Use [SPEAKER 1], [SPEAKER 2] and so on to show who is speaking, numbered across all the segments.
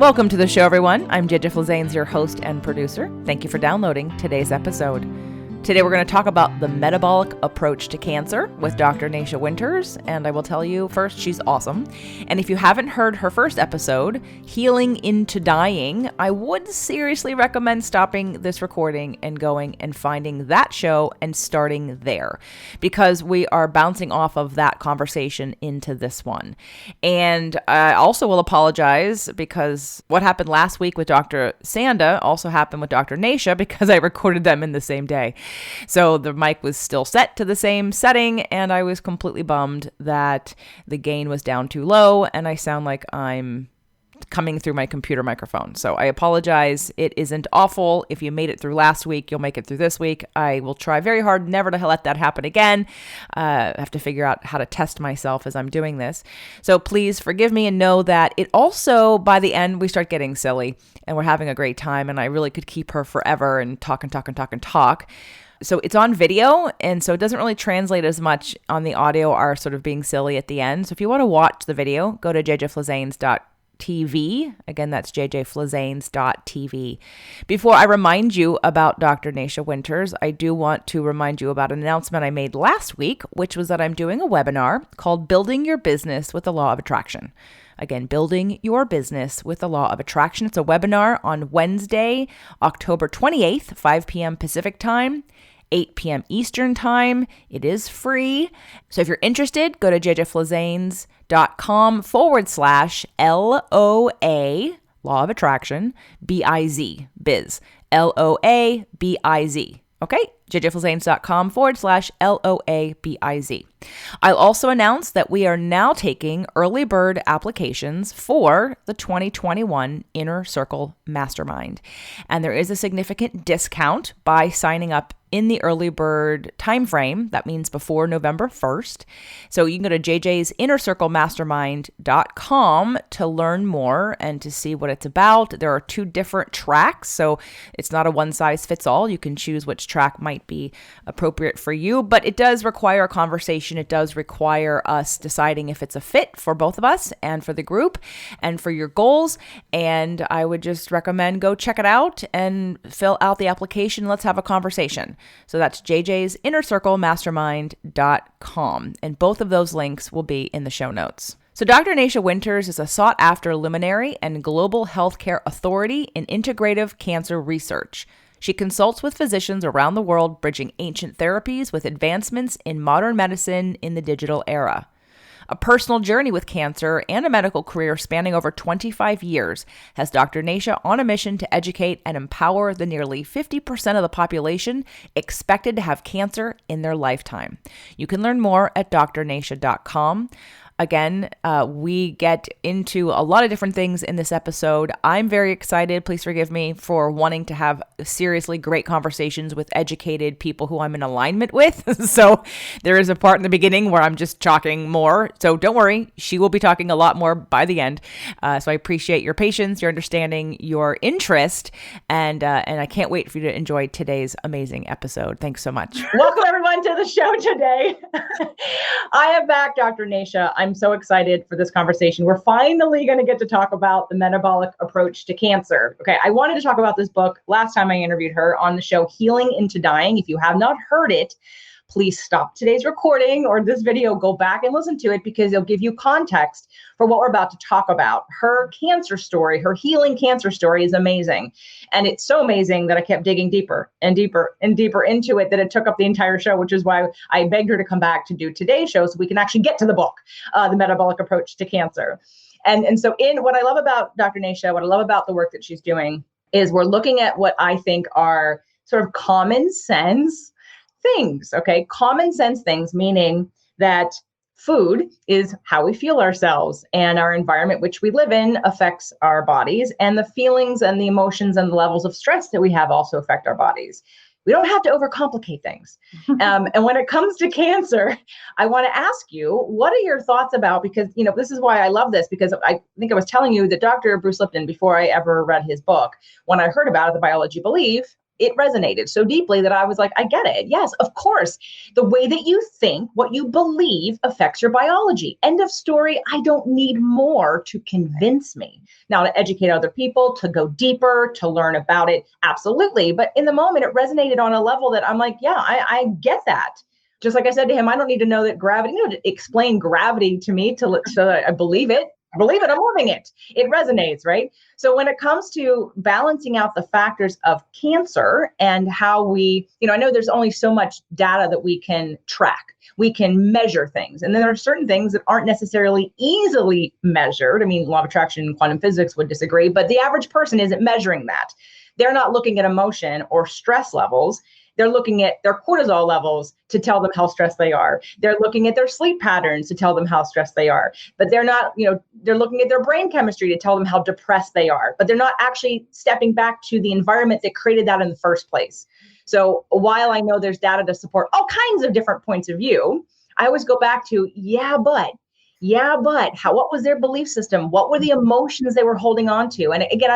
[SPEAKER 1] Welcome to the show, everyone. I'm JJ Flazanes, your host and producer. Thank you for downloading today's episode. Today, we're going to talk about the metabolic approach to cancer with Dr. Nasha Winters, and I will tell you first, she's awesome. And if you haven't heard her first episode, Healing into Dying, I would seriously recommend stopping this recording and going and finding that show and starting there, because we are bouncing off of that conversation into this one. And I also will apologize because what happened last week with Dr. Sanda also happened with Dr. Nasha because I recorded them in the same day. So the mic was still set to the same setting, and I was completely bummed that the gain was down too low, and I sound like I'm coming through my computer microphone. So I apologize. It isn't awful. If you made it through last week, you'll make it through this week. I will try very hard never to let that happen again. I have to figure out how to test myself as I'm doing this. So please forgive me and know that it also, by the end, we start getting silly and we're having a great time, and I really could keep her forever and talk and talk and talk and talk. So it's on video, and so it doesn't really translate as much on the audio, our sort of being silly at the end. So if you want to watch the video, go to jjflazanes.tv. Again, that's jjflazanes.tv. Before I remind you about Dr. Nasha Winters, I do want to remind you about an announcement I made last week, which was that I'm doing a webinar called Building Your Business with the Law of Attraction. Again, Building Your Business with the Law of Attraction. It's a webinar on Wednesday, October 28th, 5 p.m. Pacific time, 8 p.m. Eastern time. It is free. So if you're interested, go to jjflazanes.com/LOA, Law of Attraction, B-I-Z, biz, LOABIZ. Okay, jjflazanes.com/LOABIZ. I'll also announce that we are now taking early bird applications for the 2021 Inner Circle Mastermind. And there is a significant discount by signing up in the early bird timeframe. That means before November 1st. So you can go to jjsinnercirclemastermind.com to learn more and to see what it's about. There are 2 different tracks, so it's not a one size fits all. You can choose which track might be appropriate for you, but it does require a conversation. It does require us deciding if it's a fit for both of us and for the group and for your goals. And I would just recommend go check it out and fill out the application. Let's have a conversation. So that's jjsinnercirclemastermind.com. And both of those links will be in the show notes. So Dr. Nasha Winters is a sought-after luminary and global healthcare authority in integrative cancer research. She consults with physicians around the world, bridging ancient therapies with advancements in modern medicine in the digital era. A personal journey with cancer and a medical career spanning over 25 years has Dr. Nasha on a mission to educate and empower the nearly 50% of the population expected to have cancer in their lifetime. You can learn more at drnasha.com. Again, we get into a lot of different things in this episode. I'm very excited. Please forgive me for wanting to have seriously great conversations with educated people who I'm in alignment with. So there is a part in the beginning where I'm just talking more. So don't worry, she will be talking a lot more by the end. So I appreciate your patience, your understanding, your interest, and I can't wait for you to enjoy today's amazing episode. Thanks so much.
[SPEAKER 2] Welcome everyone to the show today. I am back, Dr. Nasha. I'm so excited for this conversation. We're finally going to get to talk about the metabolic approach to cancer. Okay, I wanted to talk about this book last time I interviewed her on the show, Healing into Dying. If you have not heard it, please stop today's recording or this video, go back and listen to it because it'll give you context for what we're about to talk about. Her cancer story, her healing cancer story is amazing. And it's so amazing that I kept digging deeper and deeper and deeper into it that it took up the entire show, which is why I begged her to come back to do today's show so we can actually get to the book, The Metabolic Approach to Cancer. And so in what I love about Dr. Nasha, what I love about the work that she's doing is we're looking at what I think are sort of common sense things, okay? Common sense things, meaning that food is how we feel ourselves, and our environment which we live in affects our bodies, and the feelings and the emotions and the levels of stress that we have also affect our bodies. We don't have to overcomplicate things. And when it comes to cancer, I want to ask you, what are your thoughts about, because, you know, this is why I love this, because I think I was telling you that Dr. Bruce Lipton, before I ever read his book, when I heard about it, The Biology Belief, it resonated so deeply that I was like, I get it. Yes, of course. The way that you think, what you believe affects your biology. End of story. I don't need more to convince me. Now, to educate other people, to go deeper, to learn about it, absolutely. But in the moment, it resonated on a level that I'm like, yeah, I get that. Just like I said to him, I don't need to know that gravity, to explain gravity to me so that I believe it. I'm living it. It resonates, right? So when it comes to balancing out the factors of cancer and how we, I know there's only so much data that we can track. We can measure things. And then there are certain things that aren't necessarily easily measured. I mean, law of attraction and quantum physics would disagree, but the average person isn't measuring that. They're not looking at emotion or stress levels. They're looking at their cortisol levels to tell them how stressed they are. They're looking at their sleep patterns to tell them how stressed they are. But they're not, they're looking at their brain chemistry to tell them how depressed they are. But they're not actually stepping back to the environment that created that in the first place. So while I know there's data to support all kinds of different points of view, I always go back to, but what was their belief system? What were the emotions they were holding on to? And again,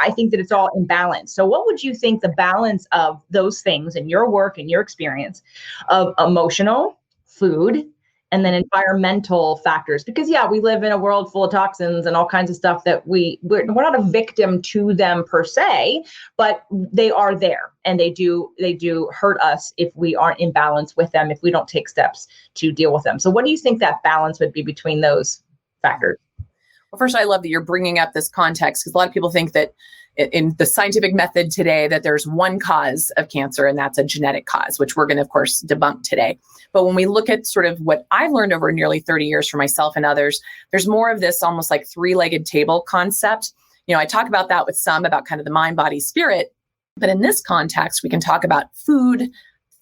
[SPEAKER 2] I think that it's all in balance. So what would you think the balance of those things in your work and your experience of emotional, food, and then environmental factors? Because we live in a world full of toxins and all kinds of stuff that we're not a victim to them per se, but they are there and they do hurt us if we aren't in balance with them, if we don't take steps to deal with them. So what do you think that balance would be between those factors?
[SPEAKER 3] Well, first, I love that you're bringing up this context because a lot of people think that in the scientific method today that there's one cause of cancer and that's a genetic cause, which we're going to, of course, debunk today. But when we look at sort of what I've learned over nearly 30 years for myself and others, there's more of this almost like three-legged table concept. I talk about that with some about kind of the mind, body, spirit. But in this context, we can talk about food,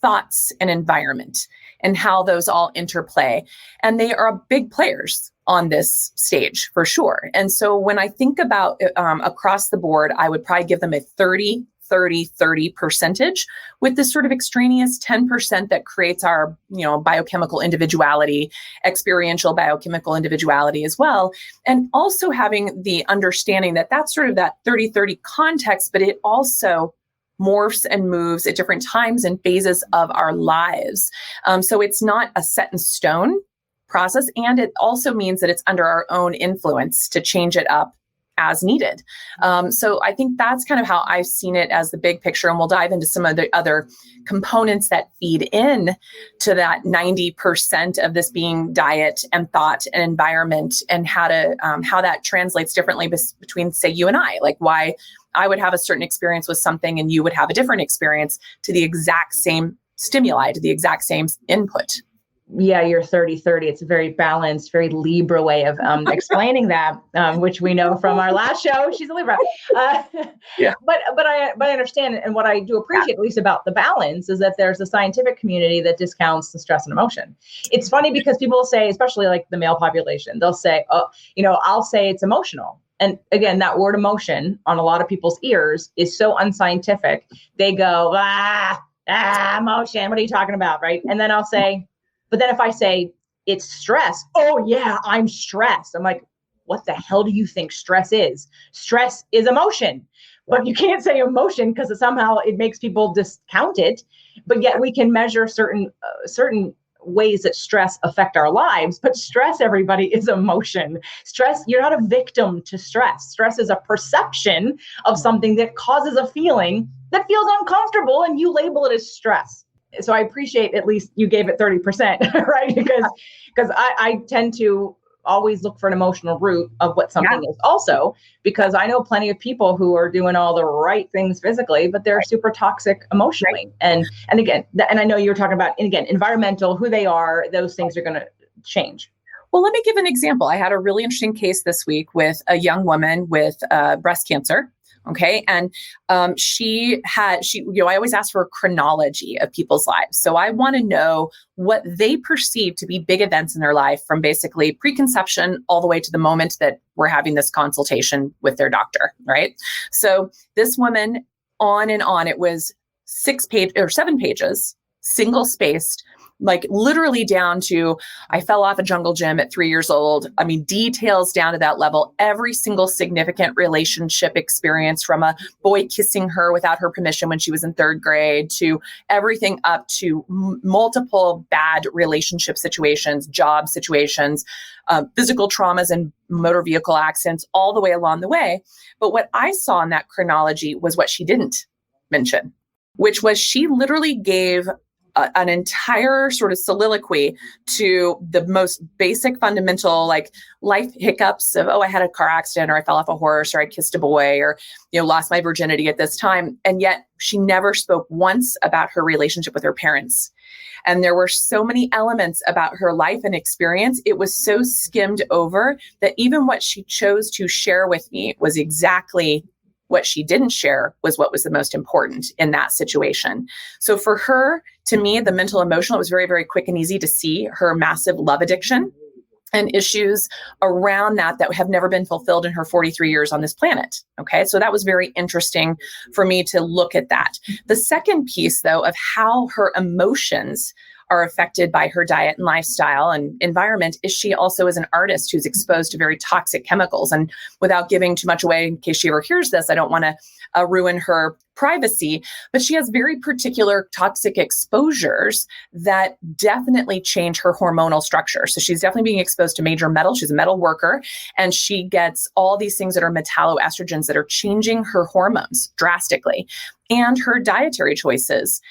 [SPEAKER 3] thoughts, and environment and how those all interplay. And they are big players on this stage for sure. And so when I think about across the board, I would probably give them a 30 percentage with this sort of extraneous 10% that creates our, biochemical individuality, experiential biochemical individuality as well. And also having the understanding that that's sort of that 30-30 context, but it also morphs and moves at different times and phases of our lives. So it's not a set in stone process. And it also means that it's under our own influence to change it up as needed. So I think that's kind of how I've seen it as the big picture. And we'll dive into some of the other components that feed in to that 90% of this being diet and thought and environment and how that translates differently between, say, you and I, like why I would have a certain experience with something and you would have a different experience to the exact same stimuli, to the exact same input.
[SPEAKER 2] Yeah, you're 30-30. It's a very balanced, very Libra way of explaining that, which we know from our last show. She's a Libra.
[SPEAKER 3] Yeah.
[SPEAKER 2] But I understand, and what I do appreciate, at least about the balance, is that there's a scientific community that discounts the stress and emotion. It's funny because people say, especially like the male population, they'll say, I'll say it's emotional. And again, that word emotion on a lot of people's ears is so unscientific. They go, emotion. What are you talking about? Right. And then I'll say, but then if I say it's stress, oh yeah, I'm stressed. I'm like, what the hell do you think stress is? Stress is emotion, but you can't say emotion because somehow it makes people discount it. But yet we can measure certain ways that stress affect our lives. But stress, everybody, is emotion. Stress, you're not a victim to stress. Stress is a perception of something that causes a feeling that feels uncomfortable, and you label it as stress. So I appreciate at least you gave it 30%, right? Because I tend to always look for an emotional root of what something is also, because I know plenty of people who are doing all the right things physically, but they're super toxic emotionally. And again, and I know you were talking about, and again, environmental, who they are, those things are going to change.
[SPEAKER 3] Well, let me give an example. I had a really interesting case this week with a young woman with breast cancer. Okay. And I always ask for a chronology of people's lives. So I want to know what they perceive to be big events in their life from basically preconception all the way to the moment that we're having this consultation with their doctor. Right. So this woman, on and on, it was 7 pages, single spaced, like literally down to, I fell off a jungle gym at 3 years old. I mean, details down to that level, every single significant relationship experience, from a boy kissing her without her permission when she was in 3rd grade, to everything up to multiple bad relationship situations, job situations, physical traumas and motor vehicle accidents, all the way along the way. But what I saw in that chronology was what she didn't mention, which was she literally gave an entire sort of soliloquy to the most basic fundamental, like, life hiccups of, oh, I had a car accident, or I fell off a horse, or I kissed a boy, or, lost my virginity at this time. And yet she never spoke once about her relationship with her parents. And there were so many elements about her life and experience. It was so skimmed over that even what she chose to share with me was exactly what she didn't share, was what was the most important in that situation. So for her, to me, the mental emotional, it was very, very quick and easy to see her massive love addiction and issues around that have never been fulfilled in her 43 years on this planet. Okay. So that was very interesting for me to look at that. The second piece, though, of how her emotions are affected by her diet and lifestyle and environment is she also is an artist who's exposed to very toxic chemicals. And without giving too much away, in case she ever hears this, I don't want to ruin her privacy, but she has very particular toxic exposures that definitely change her hormonal structure. So she's definitely being exposed to major metals. She's a metal worker, and she gets all these things that are metalloestrogens that are changing her hormones drastically, and her dietary choices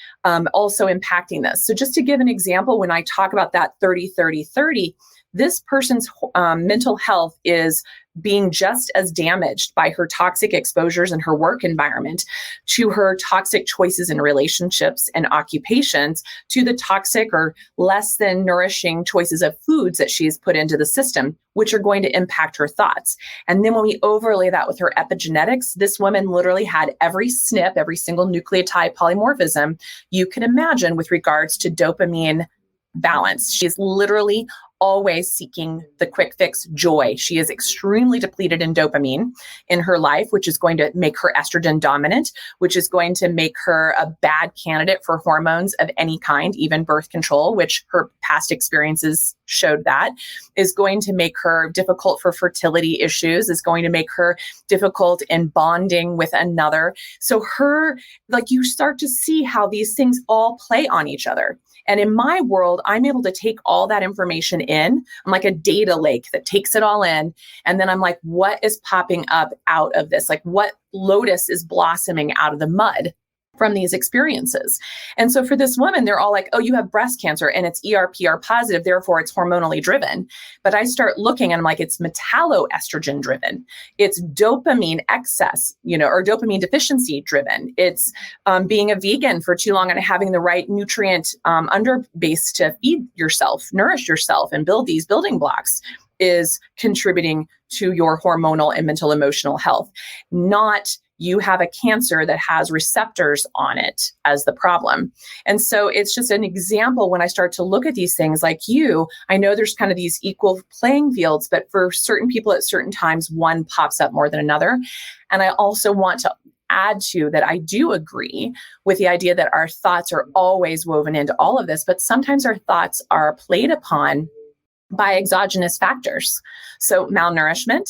[SPEAKER 3] also impacting this. So just to give an example, when I talk about that 30-30-30, this person's mental health is being just as damaged by her toxic exposures in her work environment, to her toxic choices in relationships and occupations, to the toxic or less than nourishing choices of foods that she's put into the system, which are going to impact her thoughts. And then when we overlay that with her epigenetics, this woman literally had every SNP, every single nucleotide polymorphism you can imagine with regards to dopamine balance. She's literally always seeking the quick fix joy. She is extremely depleted in dopamine in her life, which is going to make her estrogen dominant, which is going to make her a bad candidate for hormones of any kind, even birth control, which her past experiences showed that, is going to make her difficult for fertility issues, is going to make her difficult in bonding with another. So you start to see how these things all play on each other. And in my world, I'm able to take all that information in. I'm like a data lake that takes it all in. And then I'm like, what is popping up out of this? Like, what lotus is blossoming out of the mud from these experiences? And so for this woman, they're all like, oh, you have breast cancer and it's ER/PR positive, therefore it's hormonally driven. But I start looking and I'm like, it's metalloestrogen driven. It's dopamine excess, or dopamine deficiency driven. It's being a vegan for too long and having the right nutrient underbase to feed yourself, nourish yourself, and build these building blocks is contributing to your hormonal and mental emotional health, not you have a cancer that has receptors on it as the problem. And so it's just an example when I start to look at these things like I know there's kind of these equal playing fields, but for certain people at certain times, one pops up more than another. And I also want to add to that, I do agree with the idea that our thoughts are always woven into all of this, but sometimes our thoughts are played upon by exogenous factors. So malnourishment,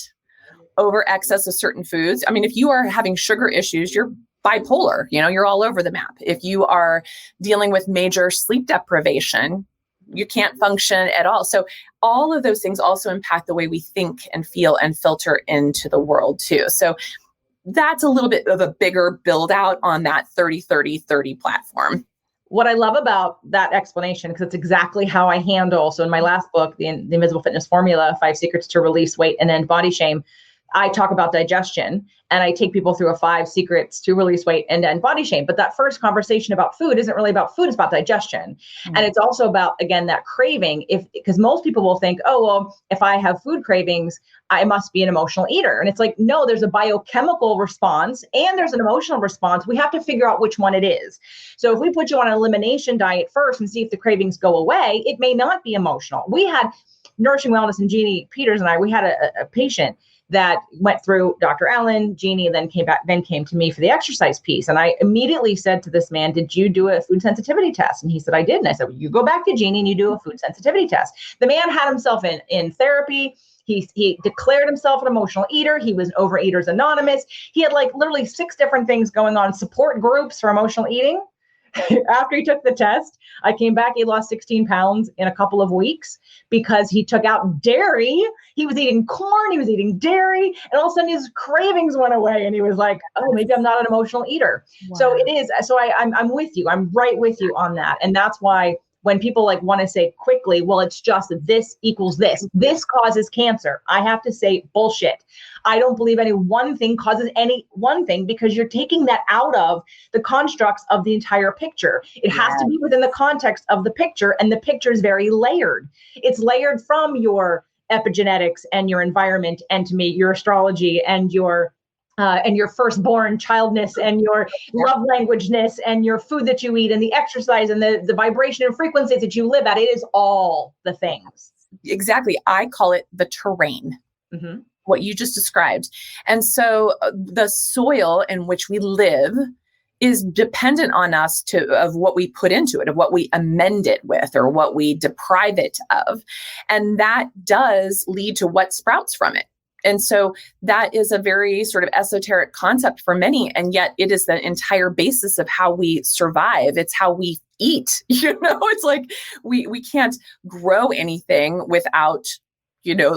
[SPEAKER 3] over excess of certain foods. I mean, if you are having sugar issues, you're bipolar, you're all over the map. If you are dealing with major sleep deprivation, you can't function at all. So all of those things also impact the way we think and feel and filter into the world too. So that's a little bit of a bigger build out on that 30-30-30 platform.
[SPEAKER 2] What I love about that explanation, because it's exactly how I handle. So in my last book, the Invisible Fitness Formula, 5 Secrets to Release Weight and End Body Shame, I talk about digestion and I take people through 5 secrets to release weight and end body shame. But that first conversation about food isn't really about food, it's about digestion. Mm-hmm. And it's also about, again, that craving. Because most people will think, oh, well, if I have food cravings, I must be an emotional eater. And it's like, no, there's a biochemical response and there's an emotional response. We have to figure out which one it is. So if we put you on an elimination diet first and see if the cravings go away, it may not be emotional. We had Nourishing Wellness and Jeannie Peters and I, we had a patient that went through Dr. Allen, Jeannie, then came to me for the exercise piece. And I immediately said to this man, did you do a food sensitivity test? And he said, I did. And I said, well, you go back to Jeannie and you do a food sensitivity test. The man had himself in therapy. He declared himself an emotional eater. He was Overeaters Anonymous. He had like literally 6 different things going on, support groups for emotional eating. After he took the test, I came back, he lost 16 pounds in a couple of weeks because he took out dairy. He was eating corn, he was eating dairy, and all of a sudden his cravings went away. And he was like, oh, maybe I'm not an emotional eater. Wow. So it is. So I'm with you. I'm right with you on that. And that's why when people like want to say quickly, well, it's just this equals this. This causes cancer. I have to say bullshit. I don't believe any one thing causes any one thing because you're taking that out of the constructs of the entire picture. It has to be within the context of the picture, and the picture is very layered. It's layered from your epigenetics and your environment, and to me, your astrology and your firstborn childness and your love languageness and your food that you eat and the exercise and the vibration and frequencies that you live at. It is all the things.
[SPEAKER 3] Exactly. I call it the terrain, what you just described. And so the soil in which we live is dependent on us of what we put into it, of what we amend it with, or what we deprive it of. And that does lead to what sprouts from it. And so that is a very sort of esoteric concept for many, and yet it is the entire basis of how we survive. It's how we eat. It's like we can't grow anything without,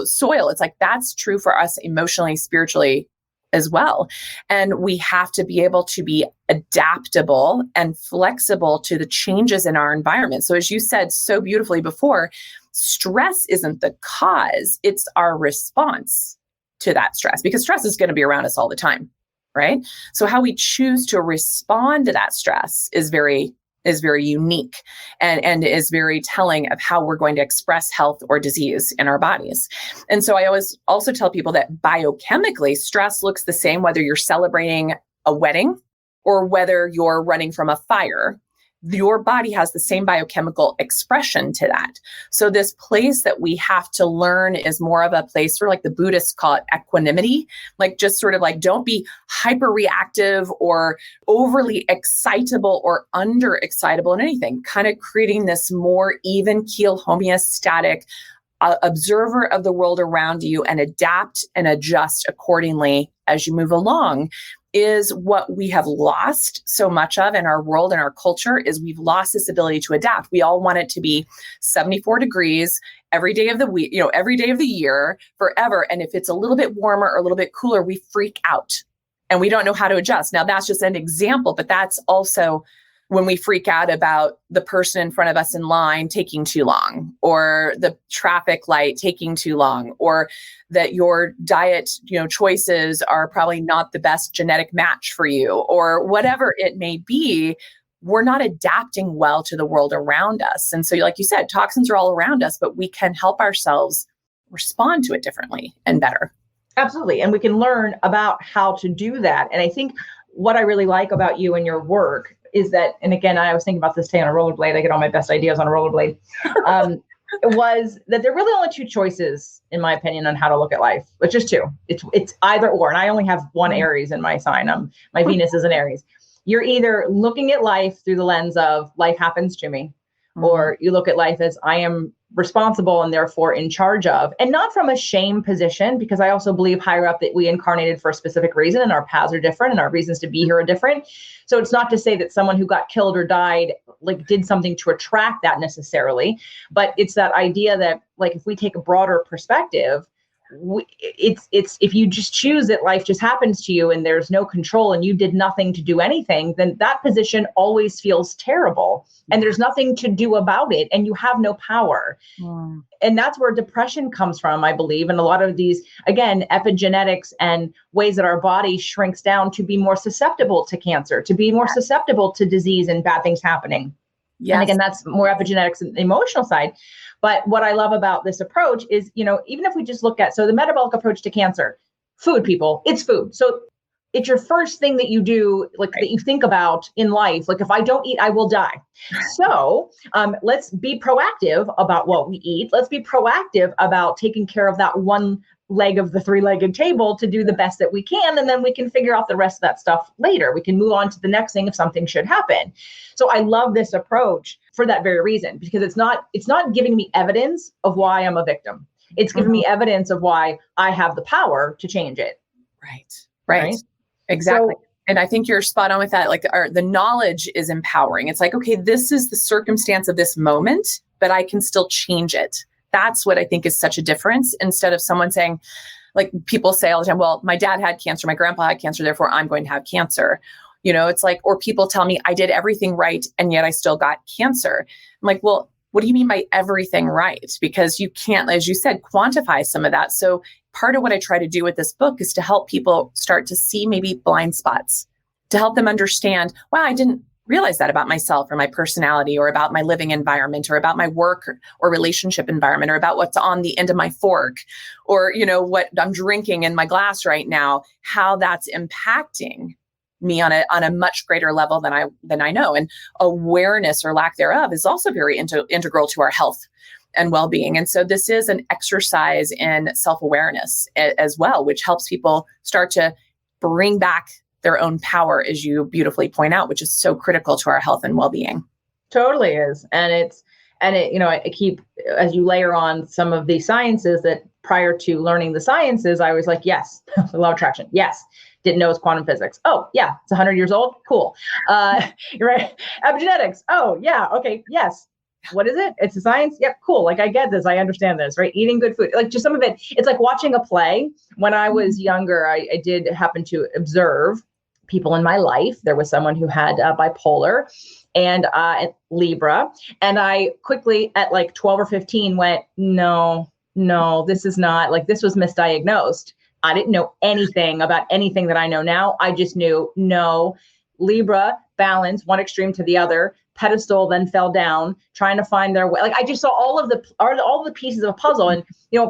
[SPEAKER 3] soil. It's like that's true for us emotionally, spiritually as well. And we have to be able to be adaptable and flexible to the changes in our environment. So as you said so beautifully before, stress isn't the cause, it's our response to that stress, because stress is going to be around us all the time, right? So how we choose to respond to that stress is very unique and is very telling of how we're going to express health or disease in our bodies. And so I always also tell people that biochemically, stress looks the same whether you're celebrating a wedding or whether you're running from a fire. Your body has the same biochemical expression to that. So this place that we have to learn is more of a place where, like the Buddhists call it equanimity, like just sort of like don't be hyper reactive or overly excitable or under excitable in anything, kind of creating this more even keel homeostatic observer of the world around you and adapt and adjust accordingly as you move along. Is what we have lost so much of in our world and our culture is we've lost this ability to adapt. We all want it to be 74 degrees every day of the week, every day of the year, forever. And if it's a little bit warmer or a little bit cooler, we freak out and we don't know how to adjust. Now that's just an example, but that's also when we freak out about the person in front of us in line taking too long, or the traffic light taking too long, or that your diet, choices are probably not the best genetic match for you, or whatever it may be, we're not adapting well to the world around us. And so, like you said, toxins are all around us, but we can help ourselves respond to it differently and better.
[SPEAKER 2] Absolutely. And we can learn about how to do that. And I think what I really like about you and your work is that, and again, I was thinking about this today on a rollerblade. I get all my best ideas on a rollerblade. Was that there are really only 2 choices, in my opinion, on how to look at life. It's just 2. It's either or. And I only have one Aries in my sign. My Venus is an Aries. You're either looking at life through the lens of life happens to me, or you look at life as I am responsible and therefore in charge of, and not from a shame position, because I also believe higher up that we incarnated for a specific reason and our paths are different and our reasons to be here are different. So it's not to say that someone who got killed or died did something to attract that necessarily, but it's that idea that if we take a broader perspective, it's if you just choose that life just happens to you and there's no control and you did nothing to do anything, then that position always feels terrible and there's nothing to do about it and you have no power. And that's where depression comes from, I believe. And a lot of these, again, epigenetics and ways that our body shrinks down to be more susceptible to cancer, to be more susceptible to disease and bad things happening. Yes. And again, that's more epigenetics and the emotional side. But what I love about this approach is, even if we just look at, so the metabolic approach to cancer, food, people, it's food. So it's your first thing that you do, that you think about in life. If I don't eat, I will die. So let's be proactive about what we eat. Let's be proactive about taking care of that one leg of the three-legged table to do the best that we can. And then we can figure out the rest of that stuff later. We can move on to the next thing if something should happen. So I love this approach for that very reason, because it's not giving me evidence of why I'm a victim. It's giving me evidence of why I have the power to change it.
[SPEAKER 3] Right. Exactly. So, and I think you're spot on with that. Like the knowledge is empowering. It's like, okay, this is the circumstance of this moment, but I can still change it. That's what I think is such a difference, instead of someone saying, like people say all the time, well, my dad had cancer, my grandpa had cancer, therefore I'm going to have cancer. It's like, or people tell me I did everything right and yet I still got cancer. I'm like, well, what do you mean by everything right? Because you can't, as you said, quantify some of that. So part of what I try to do with this book is to help people start to see maybe blind spots, to help them understand, wow, I didn't realize that about myself or my personality or about my living environment or about my work or relationship environment or about what's on the end of my fork or, what I'm drinking in my glass right now, how that's impacting me on a much greater level than I know. And awareness or lack thereof is also very integral to our health and well-being. And so this is an exercise in self-awareness as well, which helps people start to bring back their own power, as you beautifully point out, which is so critical to our health and well-being.
[SPEAKER 2] Totally is. And I keep, as you layer on some of the sciences that prior to learning the sciences, I was like, yes, law of attraction. Yes. Didn't know it was quantum physics. Oh yeah. It's 100 years old. Cool. You're right. Epigenetics. Oh yeah. Okay. Yes. What is it? It's a science. Yep. Cool. Like I get this. I understand this, right? Eating good food. Like just some of it. It's like watching a play. When I was younger, I did happen to observe people in my life. There was someone who had bipolar and Libra. And I quickly at like 12 or 15 went, no, this is not, like, this was misdiagnosed. I didn't know anything about anything that I know now. I just knew, no, Libra, balance, one extreme to the other, pedestal, then fell down, trying to find their way. Like I just saw all of the pieces of a puzzle. And,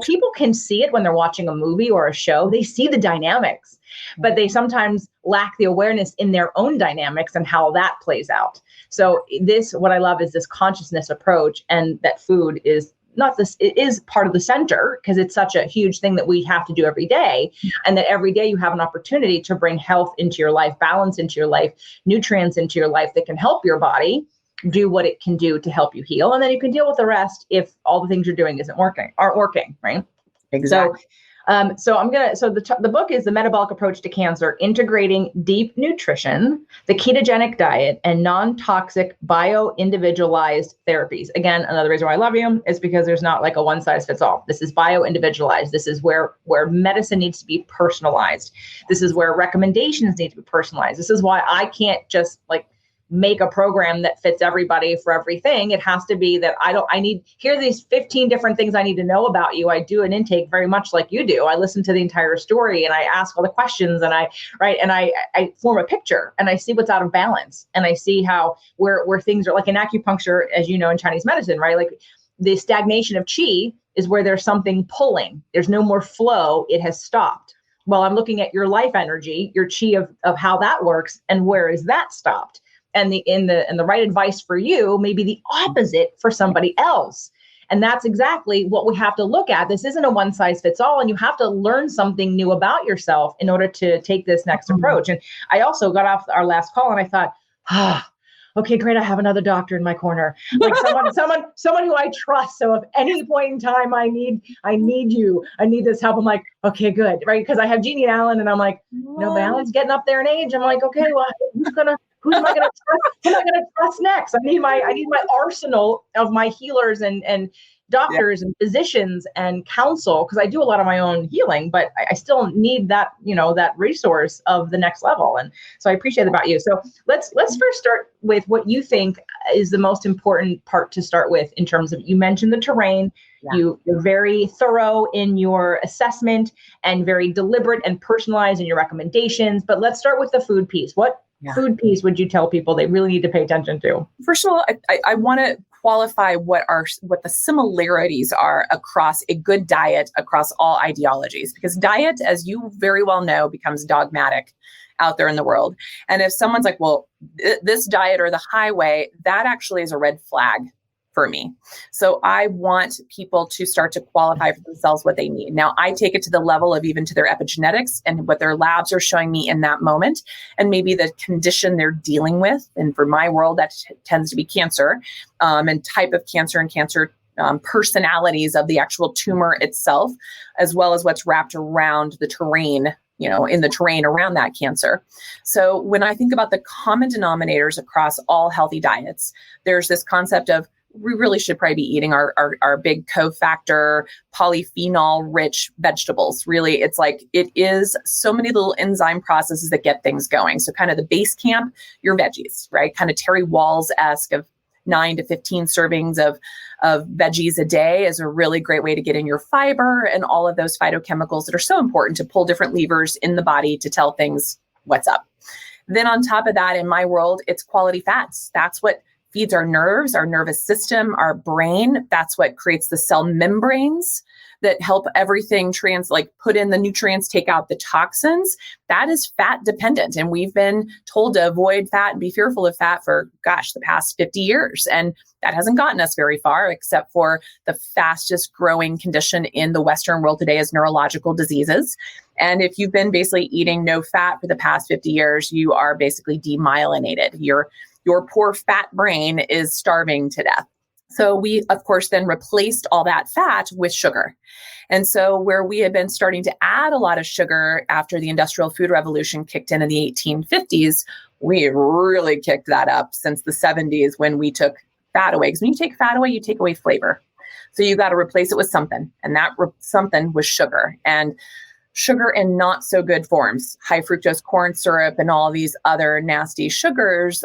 [SPEAKER 2] people can see it when they're watching a movie or a show. They see the dynamics, but they sometimes lack the awareness in their own dynamics and how that plays out. So what I love is this consciousness approach, and that food is not this, it is part of the center because it's such a huge thing that we have to do every day. And that every day you have an opportunity to bring health into your life, balance into your life, nutrients into your life that can help your body do what it can do to help you heal. And then you can deal with the rest if all the things you're doing aren't working, right?
[SPEAKER 3] Exactly.
[SPEAKER 2] So the book is The Metabolic Approach to Cancer, Integrating Deep Nutrition, the Ketogenic Diet, and Non-Toxic Bio-Individualized Therapies. Again, another reason why I love you is because there's not like a one size fits all. This is bio-individualized. This is where medicine needs to be personalized. This is where recommendations need to be personalized. This is why I can't just make a program that fits everybody for everything. It has to be that here are these 15 different things I need to know about you. I do an intake very much like you do. I listen to the entire story and I ask all the questions and I form a picture and I see what's out of balance and I see how where things are, like in acupuncture, as you know, in Chinese medicine, right? Like the stagnation of qi is where there's something pulling. There's no more flow. It has stopped. Well, I'm looking at your life energy, your qi of how that works and where is that stopped? And the right advice for you may be the opposite for somebody else. And that's exactly what we have to look at. This isn't a one size fits all, and you have to learn something new about yourself in order to take this next approach. And I also got off our last call and I thought, okay, great. I have another doctor in my corner, like someone who I trust. So if any point in time I need you, I need this help. I'm like, okay, good. Right. Because I have Jeannie and Alan and I'm like, but Alan's getting up there in age. I'm like, okay, well, who am I going to trust? Who am I going to trust next? I need my arsenal of my healers and doctors and physicians and counsel, because I do a lot of my own healing, but I still need that, that resource of the next level. And so I appreciate it about you. So let's first start with what you think is the most important part to start with in terms of, you mentioned the terrain. Yeah. You're very thorough in your assessment and very deliberate and personalized in your recommendations. But let's start with the food piece. What food piece would you tell people they really need to pay attention to? First of all,
[SPEAKER 3] I want to qualify what the similarities are across a good diet across all ideologies, because diet, as you very well know, becomes dogmatic out there in the world. And if someone's like, well, this diet or the highway, that actually is a red flag. for me. So I want people to start to qualify for themselves what they need. Now, I take it to the level of even to their epigenetics and what their labs are showing me in that moment, and maybe the condition they're dealing with. And for my world, that tends to be cancer, and type of cancer and cancer personalities of the actual tumor itself, as well as what's wrapped around the terrain, in the terrain around that cancer. So when I think about the common denominators across all healthy diets, there's this concept of we really should probably be eating our big cofactor polyphenol rich vegetables. Really, it's like it is so many little enzyme processes that get things going. So kind of the base camp, your veggies, right? Kind of Terry Walls-esque of 9 to 15 servings of veggies a day is a really great way to get in your fiber and all of those phytochemicals that are so important to pull different levers in the body to tell things what's up. Then on top of that, in my world, it's quality fats. That's what feeds our nerves, our nervous system, our brain. That's what creates the cell membranes that help everything put in the nutrients, take out the toxins. That is fat dependent. And we've been told to avoid fat and be fearful of fat for, the past 50 years. And that hasn't gotten us very far, except for the fastest growing condition in the Western world today is neurological diseases. And if you've been basically eating no fat for the past 50 years, you are basically demyelinated. Your poor fat brain is starving to death. So we, of course, then replaced all that fat with sugar. And so where we had been starting to add a lot of sugar after the Industrial Food Revolution kicked in the 1850s, we really kicked that up since the 70s when we took fat away. Because when you take fat away, you take away flavor. So you got to replace it with something. And that something was sugar. And sugar in not so good forms, high fructose corn syrup and all these other nasty sugars.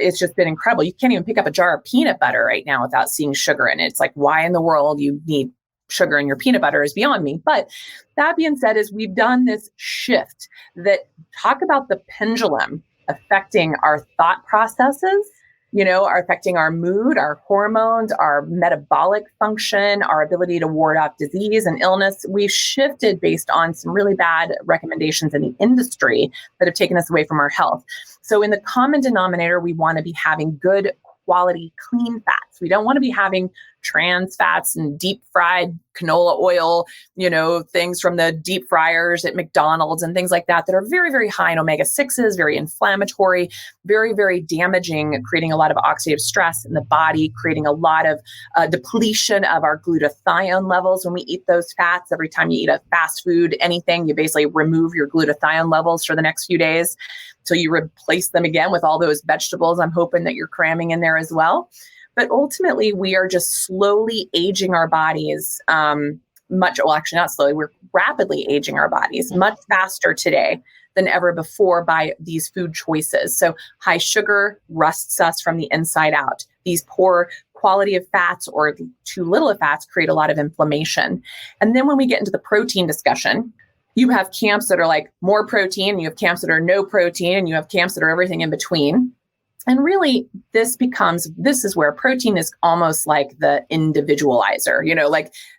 [SPEAKER 3] It's just been incredible. You can't even pick up a jar of peanut butter right now without seeing sugar in it. It's like, why in the world you need sugar in your peanut butter is beyond me. But that being said, is we've done this shift that talk about the pendulum affecting our thought processes, are affecting our mood, our hormones, our metabolic function, our ability to ward off disease and illness. We've shifted based on some really bad recommendations in the industry that have taken us away from our health. So in the common denominator, we want to be having good quality, clean fats. We don't want to be having trans fats and deep fried canola oil, things from the deep fryers at McDonald's and things like that are very, very high in omega-6s, very inflammatory, very, very damaging, creating a lot of oxidative stress in the body, creating a lot of depletion of our glutathione levels. When we eat those fats, every time you eat a fast food, anything, you basically remove your glutathione levels for the next few days. So you replace them again with all those vegetables I'm hoping that you're cramming in there as well. But ultimately, we are just slowly aging our bodies actually not slowly, we're rapidly aging our bodies much faster today than ever before by these food choices. So high sugar rusts us from the inside out. These poor quality of fats or too little of fats create a lot of inflammation. And then when we get into the protein discussion, you have camps that are like more protein, you have camps that are no protein, and you have camps that are everything in between. And really, this is where protein is almost like the individualizer,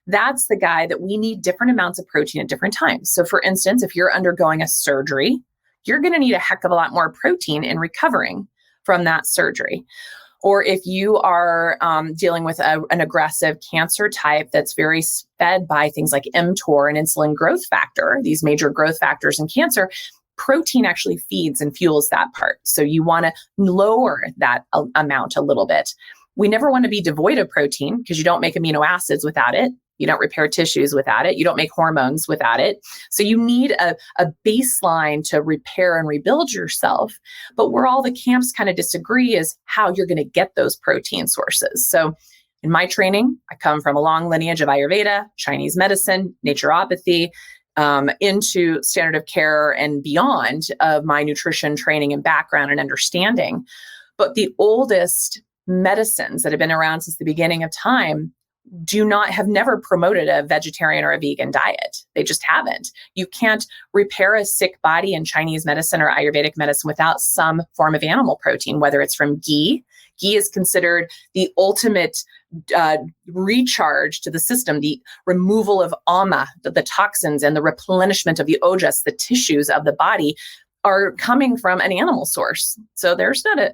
[SPEAKER 3] that's the guy that we need different amounts of protein at different times. So for instance, if you're undergoing a surgery, you're going to need a heck of a lot more protein in recovering from that surgery. Or if you are dealing with an aggressive cancer type that's very fed by things like mTOR and insulin growth factor, these major growth factors in cancer, protein actually feeds and fuels that part. So you want to lower that amount a little bit. We never want to be devoid of protein because you don't make amino acids without it. You don't repair tissues without it. You don't make hormones without it. So you need a baseline to repair and rebuild yourself. But where all the camps kind of disagree is how you're going to get those protein sources. So in my training, I come from a long lineage of Ayurveda, Chinese medicine, naturopathy, into standard of care and beyond of my nutrition training and background and understanding. But the oldest medicines that have been around since the beginning of time have never promoted a vegetarian or a vegan diet. They just haven't. You can't repair a sick body in Chinese medicine or Ayurvedic medicine without some form of animal protein, whether it's from ghee. Ghee is considered the ultimate recharge to the system, the removal of ama, the toxins, and the replenishment of the ojas, the tissues of the body, are coming from an animal source. So there's not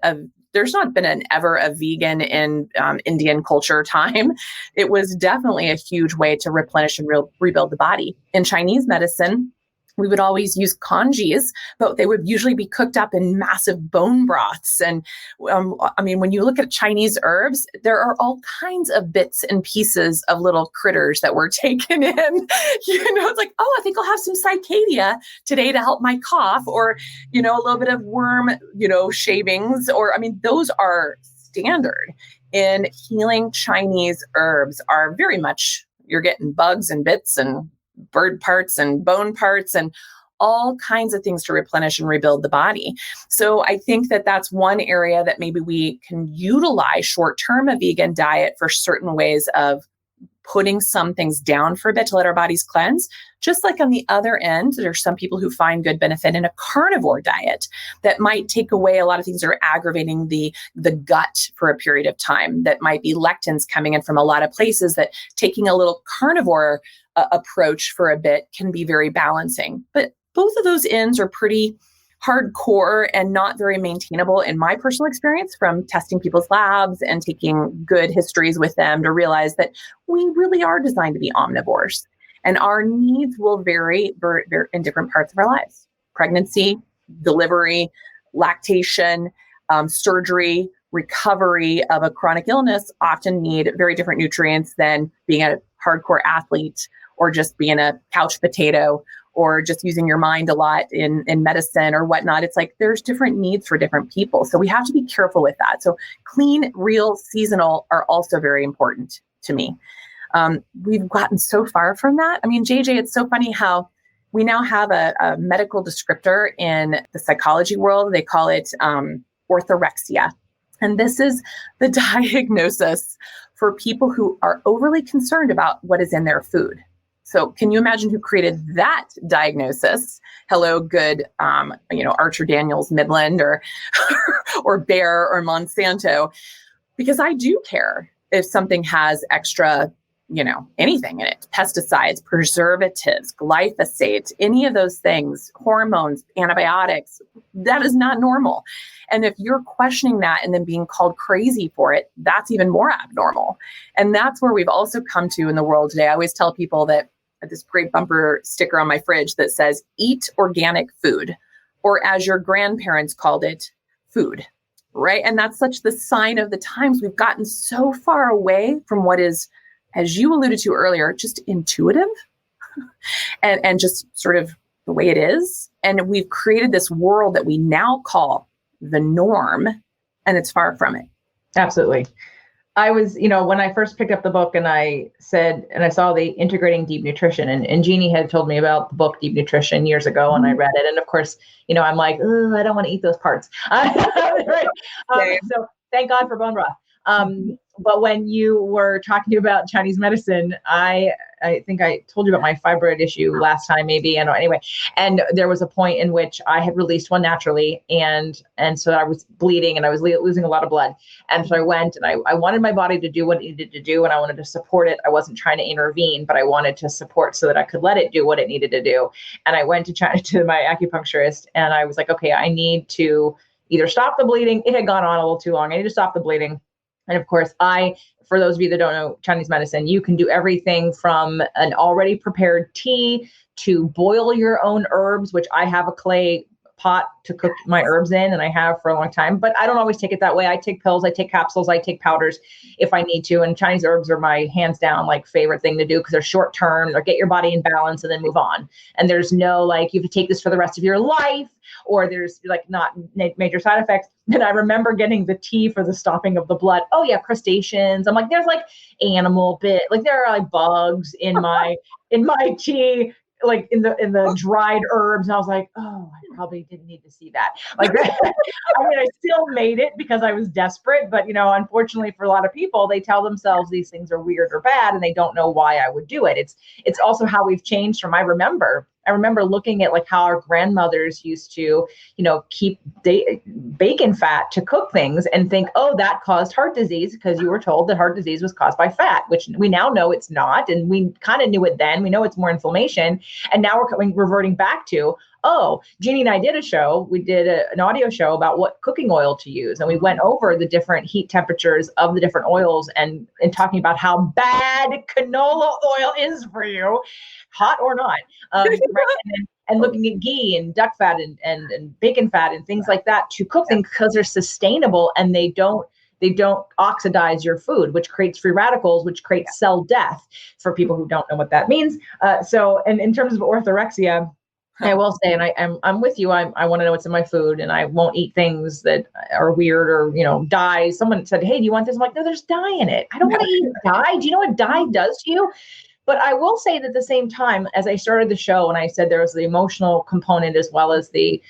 [SPEAKER 3] there's not been an ever a vegan in Indian culture time. It was definitely a huge way to replenish and rebuild the body. In Chinese medicine, we would always use congees, but they would usually be cooked up in massive bone broths. And when you look at Chinese herbs, there are all kinds of bits and pieces of little critters that were taken in. It's like, oh, I think I'll have some cicadia today to help my cough, or, a little bit of worm, shavings, those are standard. In healing, Chinese herbs are very much, you're getting bugs and bits and bird parts and bone parts and all kinds of things to replenish and rebuild the body. So I think that that's one area that maybe we can utilize short-term a vegan diet for certain ways of putting some things down for a bit to let our bodies cleanse. Just like on the other end, there's some people who find good benefit in a carnivore diet that might take away a lot of things that are aggravating the gut for a period of time. That might be lectins coming in from a lot of places, that taking a little carnivore approach for a bit can be very balancing. But both of those ends are pretty hardcore and not very maintainable in my personal experience from testing people's labs and taking good histories with them to realize that we really are designed to be omnivores, and our needs will vary in different parts of our lives. Pregnancy, delivery, lactation, surgery, recovery of a chronic illness often need very different nutrients than being a hardcore athlete or just being a couch potato or just using your mind a lot in medicine or whatnot. It's like there's different needs for different people. So we have to be careful with that. So clean, real, seasonal are also very important to me. We've gotten so far from that. JJ, it's so funny how we now have a medical descriptor in the psychology world. They call it orthorexia. And this is the diagnosis for people who are overly concerned about what is in their food. So can you imagine who created that diagnosis? Hello, good, Archer Daniels Midland or Bayer or Monsanto, because I do care if something has extra, anything in it, pesticides, preservatives, glyphosate, any of those things, hormones, antibiotics, that is not normal. And if you're questioning that and then being called crazy for it, that's even more abnormal. And that's where we've also come to in the world today. I always tell people that this great bumper sticker on my fridge that says, eat organic food, or as your grandparents called it, food, right? And that's such the sign of the times. We've gotten so far away from what is, as you alluded to earlier, just intuitive and just sort of the way it is. And we've created this world that we now call the norm, and it's far from it.
[SPEAKER 2] Absolutely. I was, when I first picked up the book and I saw the Integrating Deep Nutrition, and Jeannie had told me about the book Deep Nutrition years ago, and I read it. And of course, I'm like, I don't want to eat those parts. Right? So thank God for bone broth. But when you were talking about Chinese medicine, I think I told you about my fibroid issue last time, maybe. Anyway, and there was a point in which I had released one naturally, and so I was bleeding and I was losing a lot of blood. And so I went and I wanted my body to do what it needed to do, and I wanted to support it. I wasn't trying to intervene, but I wanted to support so that I could let it do what it needed to do. And I went to China to my acupuncturist, and I was like, okay, I need to either stop the bleeding. It had gone on a little too long. I need to stop the bleeding. And of course, for those of you that don't know Chinese medicine, you can do everything from an already prepared tea to boil your own herbs, which I have a clay pot to cook my herbs in, and I have for a long time, but I don't always take it that way. I take pills, I take capsules, I take powders if I need to. And Chinese herbs are my hands down favorite thing to do because they're short term, or get your body in balance and then move on. And there's no you have to take this for the rest of your life, or there's not major side effects. And I remember getting the tea for the stopping of the blood. Oh yeah, crustaceans. I'm like, there's animal there are bugs in my tea. In the dried herbs. And I was like, oh, I probably didn't need to see that. I still made it because I was desperate, but unfortunately for a lot of people, they tell themselves these things are weird or bad and they don't know why I would do it. It's also how we've changed from, I remember looking at how our grandmothers used to, keep bacon fat to cook things and think, oh, that caused heart disease because you were told that heart disease was caused by fat, which we now know it's not. And we kind of knew it then. We know it's more inflammation. And now we're reverting back to, oh, Jeannie and I did a show. We did an audio show about what cooking oil to use. And we went over the different heat temperatures of the different oils and talking about how bad canola oil is for you, hot or not. Right? And looking at ghee and duck fat and bacon fat and things like that to cook them because they're sustainable and they don't oxidize your food, which creates free radicals, which creates cell death for people who don't know what that means. So, and in terms of orthorexia, I will say, and I'm with you. I want to know what's in my food, and I won't eat things that are weird or dye. Someone said, "Hey, do you want this?" I'm like, "No, there's dye in it. I don't want to eat dye. Do you know what dye does to you?" But I will say that at the same time, as I started the show and I said there was the emotional component as well as the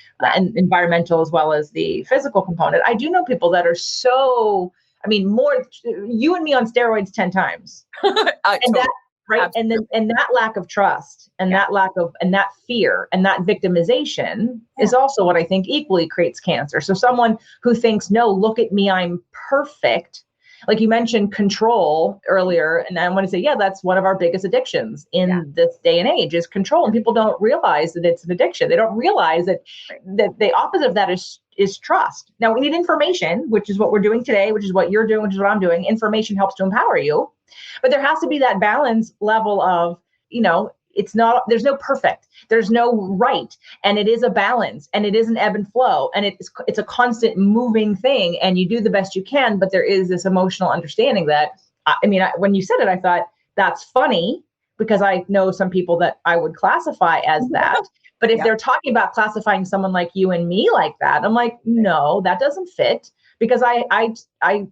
[SPEAKER 2] environmental as well as the physical component, I do know people that are so, more you and me on steroids 10 times. That, right. Absolutely. And that lack of trust and that that fear and that victimization is also what I think equally creates cancer. So someone who thinks, no, look at me, I'm perfect. Like you mentioned control earlier, and I want to say, that's one of our biggest addictions in this day and age is control. And people don't realize that it's an addiction. They don't realize that the opposite of that is trust. Now we need information, which is what we're doing today, which is what you're doing, which is what I'm doing. Information helps to empower you, but there has to be that balance level of, there's no perfect, there's no right. And it is a balance and it is an ebb and flow. And it's a constant moving thing and you do the best you can, but there is this emotional understanding that, when you said it, I thought that's funny because I know some people that I would classify as that. But if they're talking about classifying someone like you and me like that, I'm like, no, that doesn't fit. Because I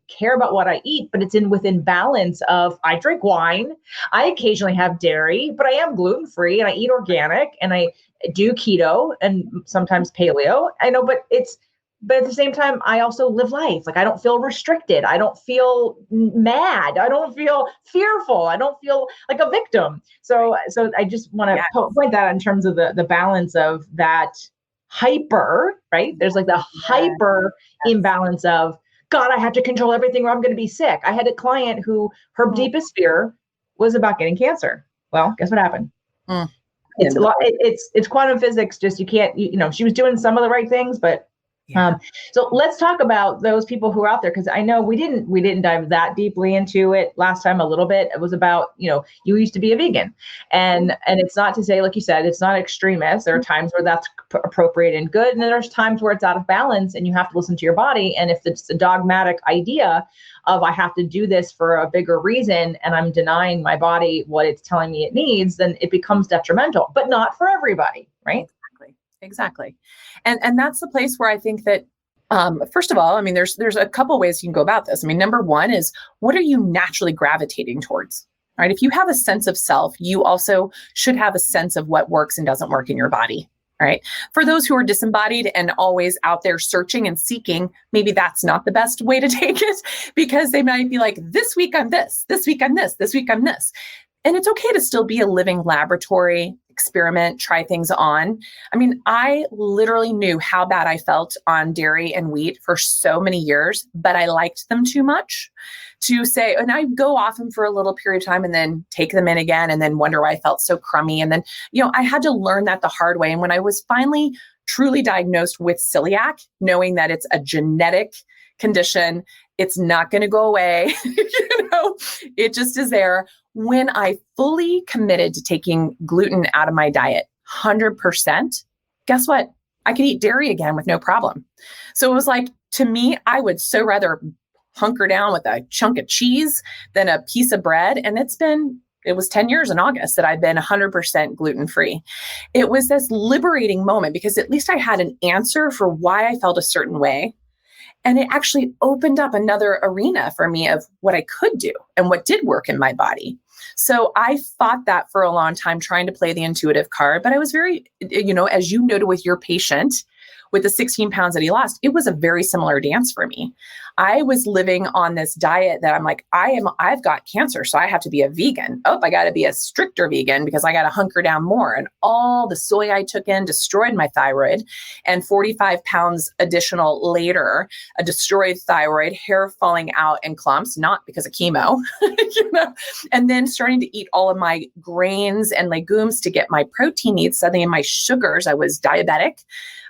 [SPEAKER 2] care about what I eat, but it's within balance of I drink wine, I occasionally have dairy, but I am gluten-free and I eat organic and I do keto and sometimes paleo. I know, but at the same time, I also live life. Like I don't feel restricted. I don't feel mad. I don't feel fearful. I don't feel like a victim. So I just want to point that out in terms of the balance of that hyper, right? There's like the hyper imbalance of, God, I have to control everything or I'm going to be sick. I had a client who her deepest fear was about getting cancer. Well, guess what happened? It's quantum physics. Just, you can't, she was doing some of the right things, but so let's talk about those people who are out there. Cause I know we didn't dive that deeply into it last time a little bit. It was about, you used to be a vegan and it's not to say, like you said, it's not extremist. There are times where that's appropriate and good. And then there's times where it's out of balance and you have to listen to your body. And if it's a dogmatic idea of, I have to do this for a bigger reason and I'm denying my body what it's telling me it needs, then it becomes detrimental, but not for everybody. Right.
[SPEAKER 3] Exactly. And that's the place where I think that, first of all, there's a couple ways you can go about this. Number one is, what are you naturally gravitating towards, right? If you have a sense of self, you also should have a sense of what works and doesn't work in your body, right? For those who are disembodied and always out there searching and seeking, maybe that's not the best way to take it because they might be like, this week I'm this week I'm this week I'm this. And it's okay to still be a living laboratory, experiment, try things on. I literally knew how bad I felt on dairy and wheat for so many years, but I liked them too much to say, and I go off them for a little period of time and then take them in again and then wonder why I felt so crummy. And then, I had to learn that the hard way. And when I was finally truly diagnosed with celiac, knowing that it's a genetic condition, it's not going to go away. It just is there. When I fully committed to taking gluten out of my diet, 100%, guess what? I could eat dairy again with no problem. So it was like, to me, I would so rather hunker down with a chunk of cheese than a piece of bread. And it was 10 years in August that I'd been 100% gluten-free. It was this liberating moment because at least I had an answer for why I felt a certain way. And it actually opened up another arena for me of what I could do and what did work in my body. So I fought that for a long time, trying to play the intuitive card. But I was very, as you noted with your patient, with the 16 pounds that he lost, it was a very similar dance for me. I was living on this diet that I'm like, I've got cancer, so I have to be a vegan. Oh, I got to be a stricter vegan because I got to hunker down more. And all the soy I took in destroyed my thyroid, and 45 pounds additional later, a destroyed thyroid, hair falling out in clumps, not because of chemo, and then starting to eat all of my grains and legumes to get my protein needs. Suddenly in my sugars, I was diabetic,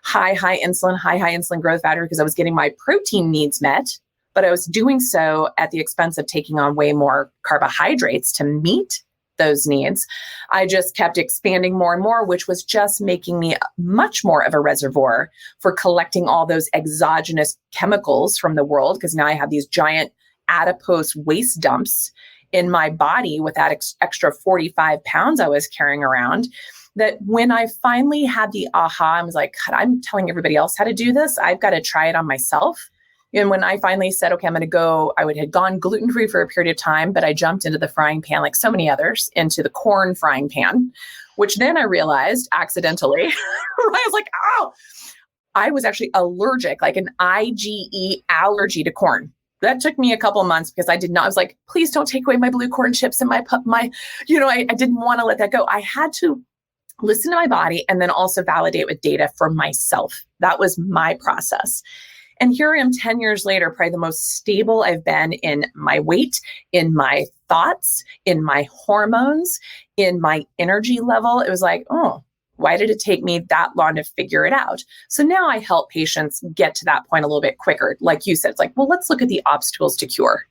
[SPEAKER 3] high insulin growth factor because I was getting my protein needs met, but I was doing so at the expense of taking on way more carbohydrates to meet those needs. I just kept expanding more and more, which was just making me much more of a reservoir for collecting all those exogenous chemicals from the world, because now I have these giant adipose waste dumps in my body with that extra 45 pounds I was carrying around. That when I finally had the aha, I was like, God, I'm telling everybody else how to do this. I've got to try it on myself. And when I finally said, okay, I'm going to go, I had gone gluten-free for a period of time, but I jumped into the frying pan, like so many others, into the corn frying pan, which then I realized accidentally, I was like, oh, I was actually allergic, like an IgE allergy to corn. That took me a couple of months because I was like, please don't take away my blue corn chips and I didn't want to let that go. I had to listen to my body and then also validate with data for myself. That was my process. And here I am 10 years later, probably the most stable I've been in my weight, in my thoughts, in my hormones, in my energy level. It was like, oh, why did it take me that long to figure it out? So now I help patients get to that point a little bit quicker. Like you said, it's like, well, let's look at the obstacles to cure.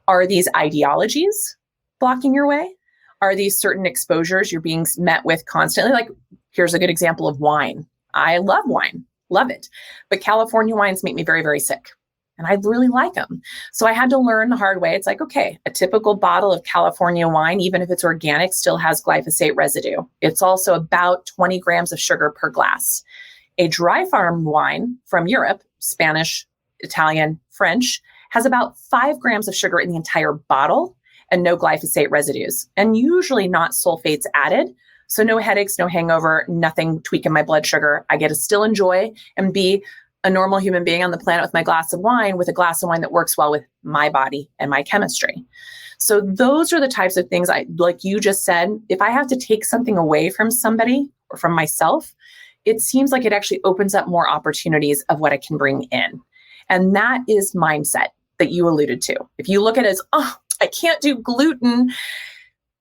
[SPEAKER 3] Are these ideologies blocking your way? Are these certain exposures you're being met with constantly? Like, here's a good example of wine. I love wine, love it. But California wines make me very, very sick. And I really like them. So I had to learn the hard way. It's like, okay, a typical bottle of California wine, even if it's organic, still has glyphosate residue. It's also about 20 grams of sugar per glass. A dry farm wine from Europe, Spanish, Italian, French, has about 5 grams of sugar in the entire bottle and no glyphosate residues, and usually not sulfates added. So no headaches, no hangover, nothing tweaking my blood sugar. I get to still enjoy and be a normal human being on the planet with my glass of wine, with a glass of wine that works well with my body and my chemistry. So those are the types of things like you just said, if I have to take something away from somebody or from myself, it seems like it actually opens up more opportunities of what I can bring in. And that is mindset that you alluded to. If you look at it as, oh, I can't do gluten,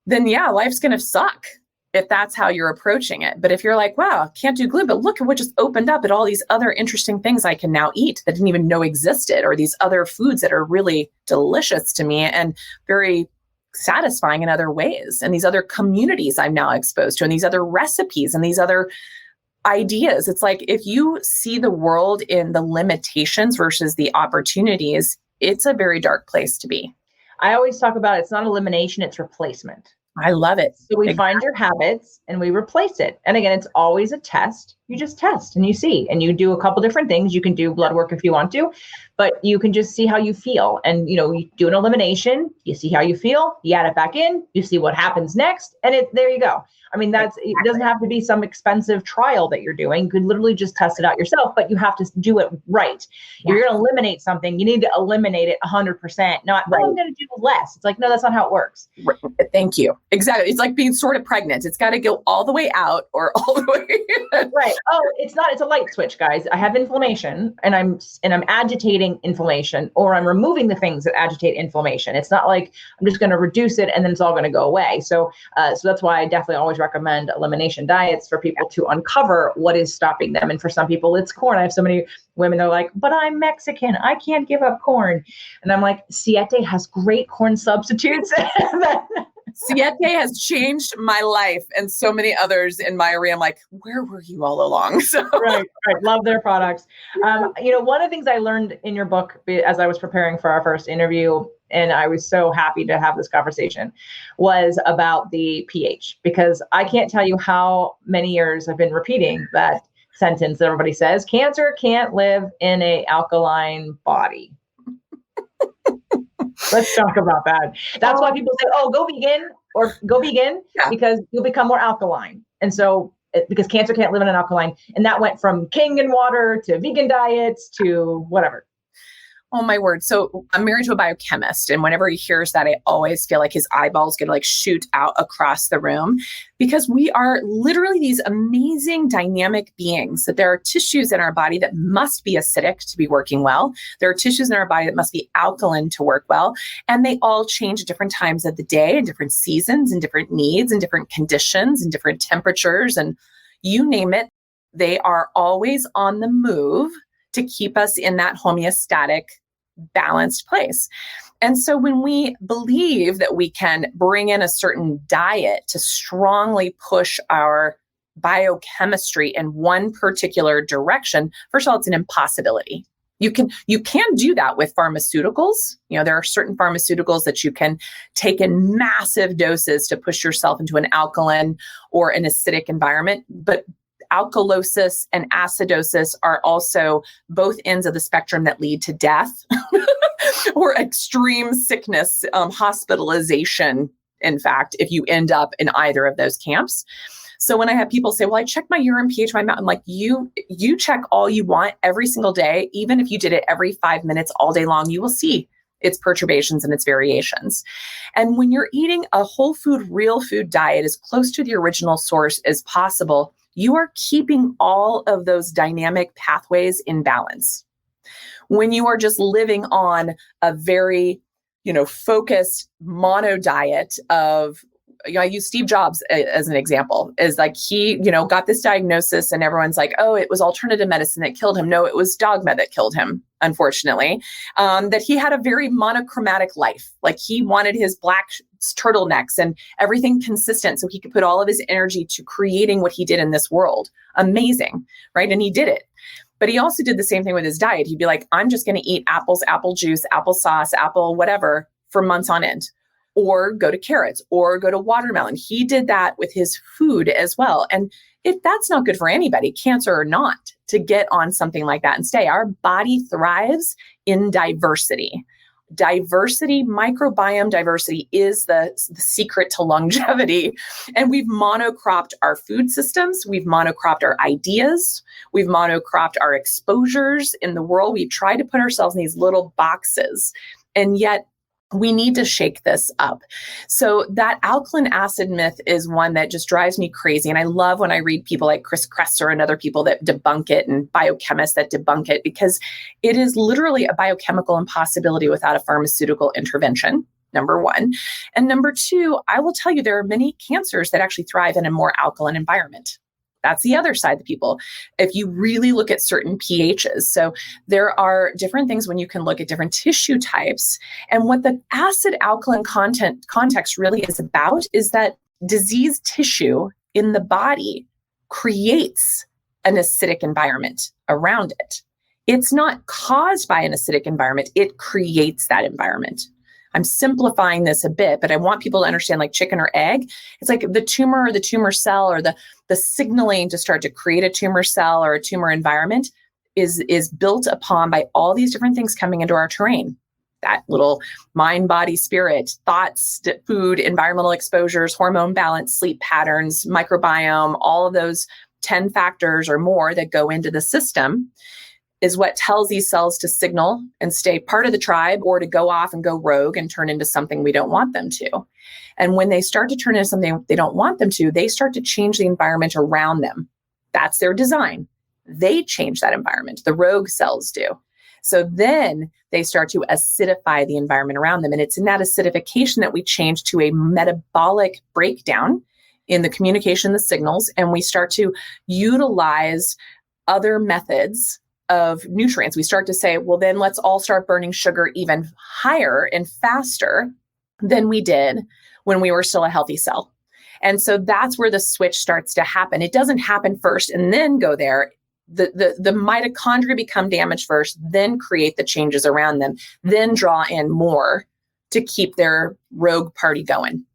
[SPEAKER 3] then yeah, life's going to suck if that's how you're approaching it. But if you're like, wow, can't do gluten, but look at what just opened up at all these other interesting things I can now eat that didn't even know existed, or these other foods that are really delicious to me and very satisfying in other ways. And these other communities I'm now exposed to, and these other recipes and these other ideas. It's like, if you see the world in the limitations versus the opportunities, it's a very dark place to be.
[SPEAKER 2] I always talk about it's not elimination, it's replacement.
[SPEAKER 3] I love it.
[SPEAKER 2] So we find your habits and we replace it. And again, it's always a test. You just test and you see, and you do a couple different things. You can do blood work if you want to, but you can just see how you feel. And, you do an elimination, you see how you feel, you add it back in, you see what happens next. And there you go. I mean, it doesn't have to be some expensive trial that you're doing. You could literally just test it out yourself, but you have to do it right. Yeah. You're going to eliminate something. You need to eliminate it 100%, not, right. I'm going to do less. It's like, no, that's not how it works.
[SPEAKER 3] Right. Thank you. Exactly. It's like being sort of pregnant. It's got to go all the way out or all the way in.
[SPEAKER 2] Right. Oh, it's a light switch, guys. I have inflammation and I'm agitating inflammation, or I'm removing the things that agitate inflammation. It's not like I'm just going to reduce it and then it's all going to go away. So that's why I definitely always recommend elimination diets for people to uncover what is stopping them. And for some people, it's corn. I have so many women that are like, but I'm Mexican, I can't give up corn. And I'm like, Siete has great corn substitutes.
[SPEAKER 3] Siete has changed my life and so many others in my area. I'm like, where were you all along? So
[SPEAKER 2] right. Love their products. One of the things I learned in your book as I was preparing for our first interview, and I was so happy to have this conversation, was about the pH, because I can't tell you how many years I've been repeating that sentence that everybody says, cancer can't live in an alkaline body. Let's talk about that. That's why people say, oh, go vegan, because you'll become more alkaline. And so because cancer can't live in an alkaline. And that went from King and water to vegan diets to whatever.
[SPEAKER 3] Oh my word. So I'm married to a biochemist. And whenever he hears that, I always feel like his eyeballs going to like shoot out across the room, because we are literally these amazing dynamic beings, that there are tissues in our body that must be acidic to be working well. There are tissues in our body that must be alkaline to work well. And they all change at different times of the day and different seasons and different needs and different conditions and different temperatures. And you name it, they are always on the move to keep us in that homeostatic, balanced place. And so when we believe that we can bring in a certain diet to strongly push our biochemistry in one particular direction, first of all, it's an impossibility. You can do that with pharmaceuticals. There are certain pharmaceuticals that you can take in massive doses to push yourself into an alkaline or an acidic environment. But alkalosis and acidosis are also both ends of the spectrum that lead to death or extreme sickness, hospitalization, in fact, if you end up in either of those camps. So when I have people say, well, I check my urine pH, my mouth, I'm like, you check all you want every single day. Even if you did it every 5 minutes all day long, you will see its perturbations and its variations. And when you're eating a whole food, real food diet as close to the original source as possible, you are keeping all of those dynamic pathways in balance. When you are just living on a very, focused mono diet of, I use Steve Jobs as an example, is like he, got this diagnosis and everyone's like, oh, it was alternative medicine that killed him. No, it was dogma that killed him, unfortunately. That he had a very monochromatic life. Like he wanted his black turtlenecks and everything consistent so he could put all of his energy to creating what he did in this world. Amazing, right? And he did it. But he also did the same thing with his diet. He'd be like, I'm just going to eat apples, apple juice, applesauce, apple, whatever for months on end. Or go to carrots, or go to watermelon. He did that with his food as well. And if that's not good for anybody, cancer or not, to get on something like that and stay. Our body thrives in diversity. Diversity, microbiome diversity is the secret to longevity. And we've monocropped our food systems. We've monocropped our ideas. We've monocropped our exposures in the world. We've tried to put ourselves in these little boxes. And yet, we need to shake this up. So that alkaline acid myth is one that just drives me crazy. And I love when I read people like Chris Kresser and other people that debunk it, and biochemists that debunk it, because it is literally a biochemical impossibility without a pharmaceutical intervention, number one. And number two, I will tell you, there are many cancers that actually thrive in a more alkaline environment. That's the other side of the people. If you really look at certain pHs. So there are different things when you can look at different tissue types. And what the acid alkaline context really is about is that diseased tissue in the body creates an acidic environment around it. It's not caused by an acidic environment. It creates that environment. I'm simplifying this a bit, but I want people to understand, like chicken or egg. It's like the tumor or the tumor cell or the signaling to start to create a tumor cell or a tumor environment is built upon by all these different things coming into our terrain. That little mind, body, spirit, thoughts, food, environmental exposures, hormone balance, sleep patterns, microbiome, all of those 10 factors or more that go into the system is what tells these cells to signal and stay part of the tribe, or to go off and go rogue and turn into something we don't want them to. And when they start to turn into something they don't want them to, they start to change the environment around them. That's their design. They change that environment. The rogue cells do. So then they start to acidify the environment around them. And it's in that acidification that we change to a metabolic breakdown in the communication, the signals, and we start to utilize other methods of nutrients. We start to say, well, then let's all start burning sugar even higher and faster than we did when we were still a healthy cell. And so that's where the switch starts to happen. It doesn't happen first and then go there. The mitochondria become damaged first, then create the changes around them, then draw in more to keep their rogue party going.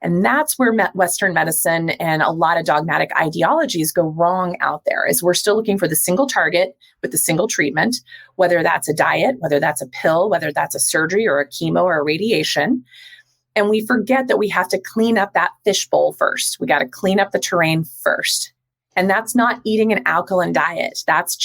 [SPEAKER 3] And that's where Western medicine and a lot of dogmatic ideologies go wrong out there, is we're still looking for the single target with the single treatment, whether that's a diet, whether that's a pill, whether that's a surgery or a chemo or a radiation. And we forget that we have to clean up that fishbowl first. We got to clean up the terrain first. And that's not eating an alkaline diet. That's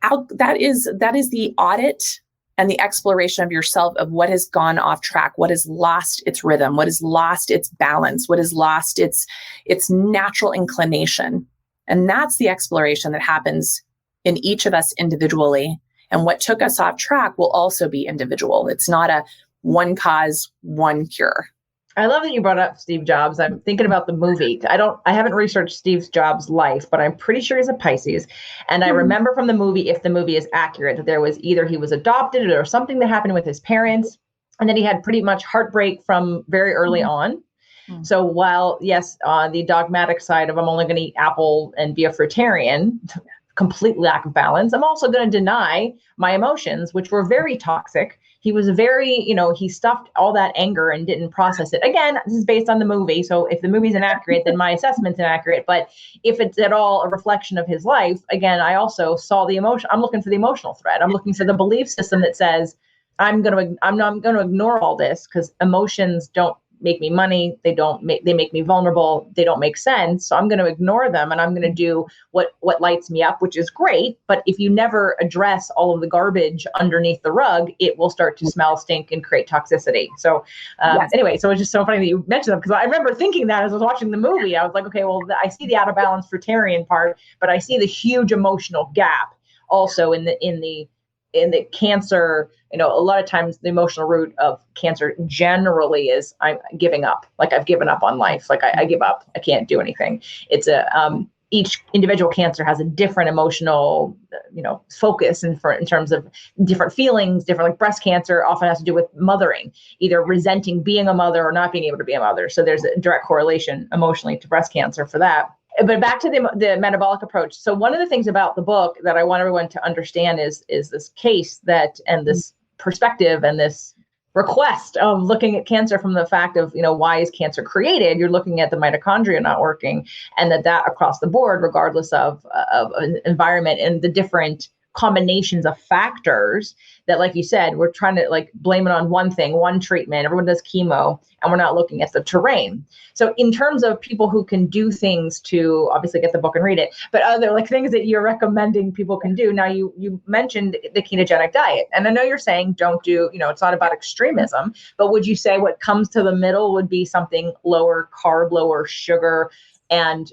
[SPEAKER 3] that is the audit and the exploration of yourself of what has gone off track, what has lost its rhythm, what has lost its balance, what has lost its natural inclination. And that's the exploration that happens in each of us individually. And what took us off track will also be individual. It's not a one cause, one cure.
[SPEAKER 2] I love that you brought up Steve Jobs. I'm thinking about the movie. I haven't researched Steve Jobs' life, but I'm pretty sure he's a Pisces. And I remember from the movie, if the movie is accurate, that there was either he was adopted or something that happened with his parents. And then he had pretty much heartbreak from very early on. So while, yes, on the dogmatic side of I'm only going to eat apple and be a fruitarian, complete lack of balance, I'm also going to deny my emotions, which were very toxic. He was very, he stuffed all that anger and didn't process it. Again, this is based on the movie. So if the movie's inaccurate, then my assessment's inaccurate. But if it's at all a reflection of his life, again, I also saw the emotion. I'm looking for the emotional thread. I'm looking for the belief system that says, I'm going to ignore all this because emotions don't make me money. They make me vulnerable. They don't make sense. So I'm going to ignore them and I'm going to do what lights me up, which is great. But if you never address all of the garbage underneath the rug, it will start to smell, stink, and create toxicity. So anyway, so it's just so funny that you mentioned them because I remember thinking that as I was watching the movie, I was like, okay, well, I see the out of balance fruitarian part, but I see the huge emotional gap also in the cancer. A lot of times the emotional root of cancer generally is I'm giving up. Like I've given up on life. Like I give up. I can't do anything. It's each individual cancer has a different emotional, focus in terms of different feelings, different, like breast cancer often has to do with mothering, either resenting being a mother or not being able to be a mother. So there's a direct correlation emotionally to breast cancer for that. But back to the metabolic approach. So one of the things about the book that I want everyone to understand is this case and this perspective and this request of looking at cancer from the fact of, why is cancer created? You're looking at the mitochondria not working, and that across the board, regardless of an environment and the different combinations of factors that, like you said, we're trying to blame it on one thing, one treatment. Everyone does chemo and we're not looking at the terrain. So in terms of people who can do things to obviously get the book and read it, but other things that you're recommending people can do. Now you mentioned the ketogenic diet, and I know you're saying don't do, it's not about extremism, but would you say what comes to the middle would be something lower carb, lower sugar? And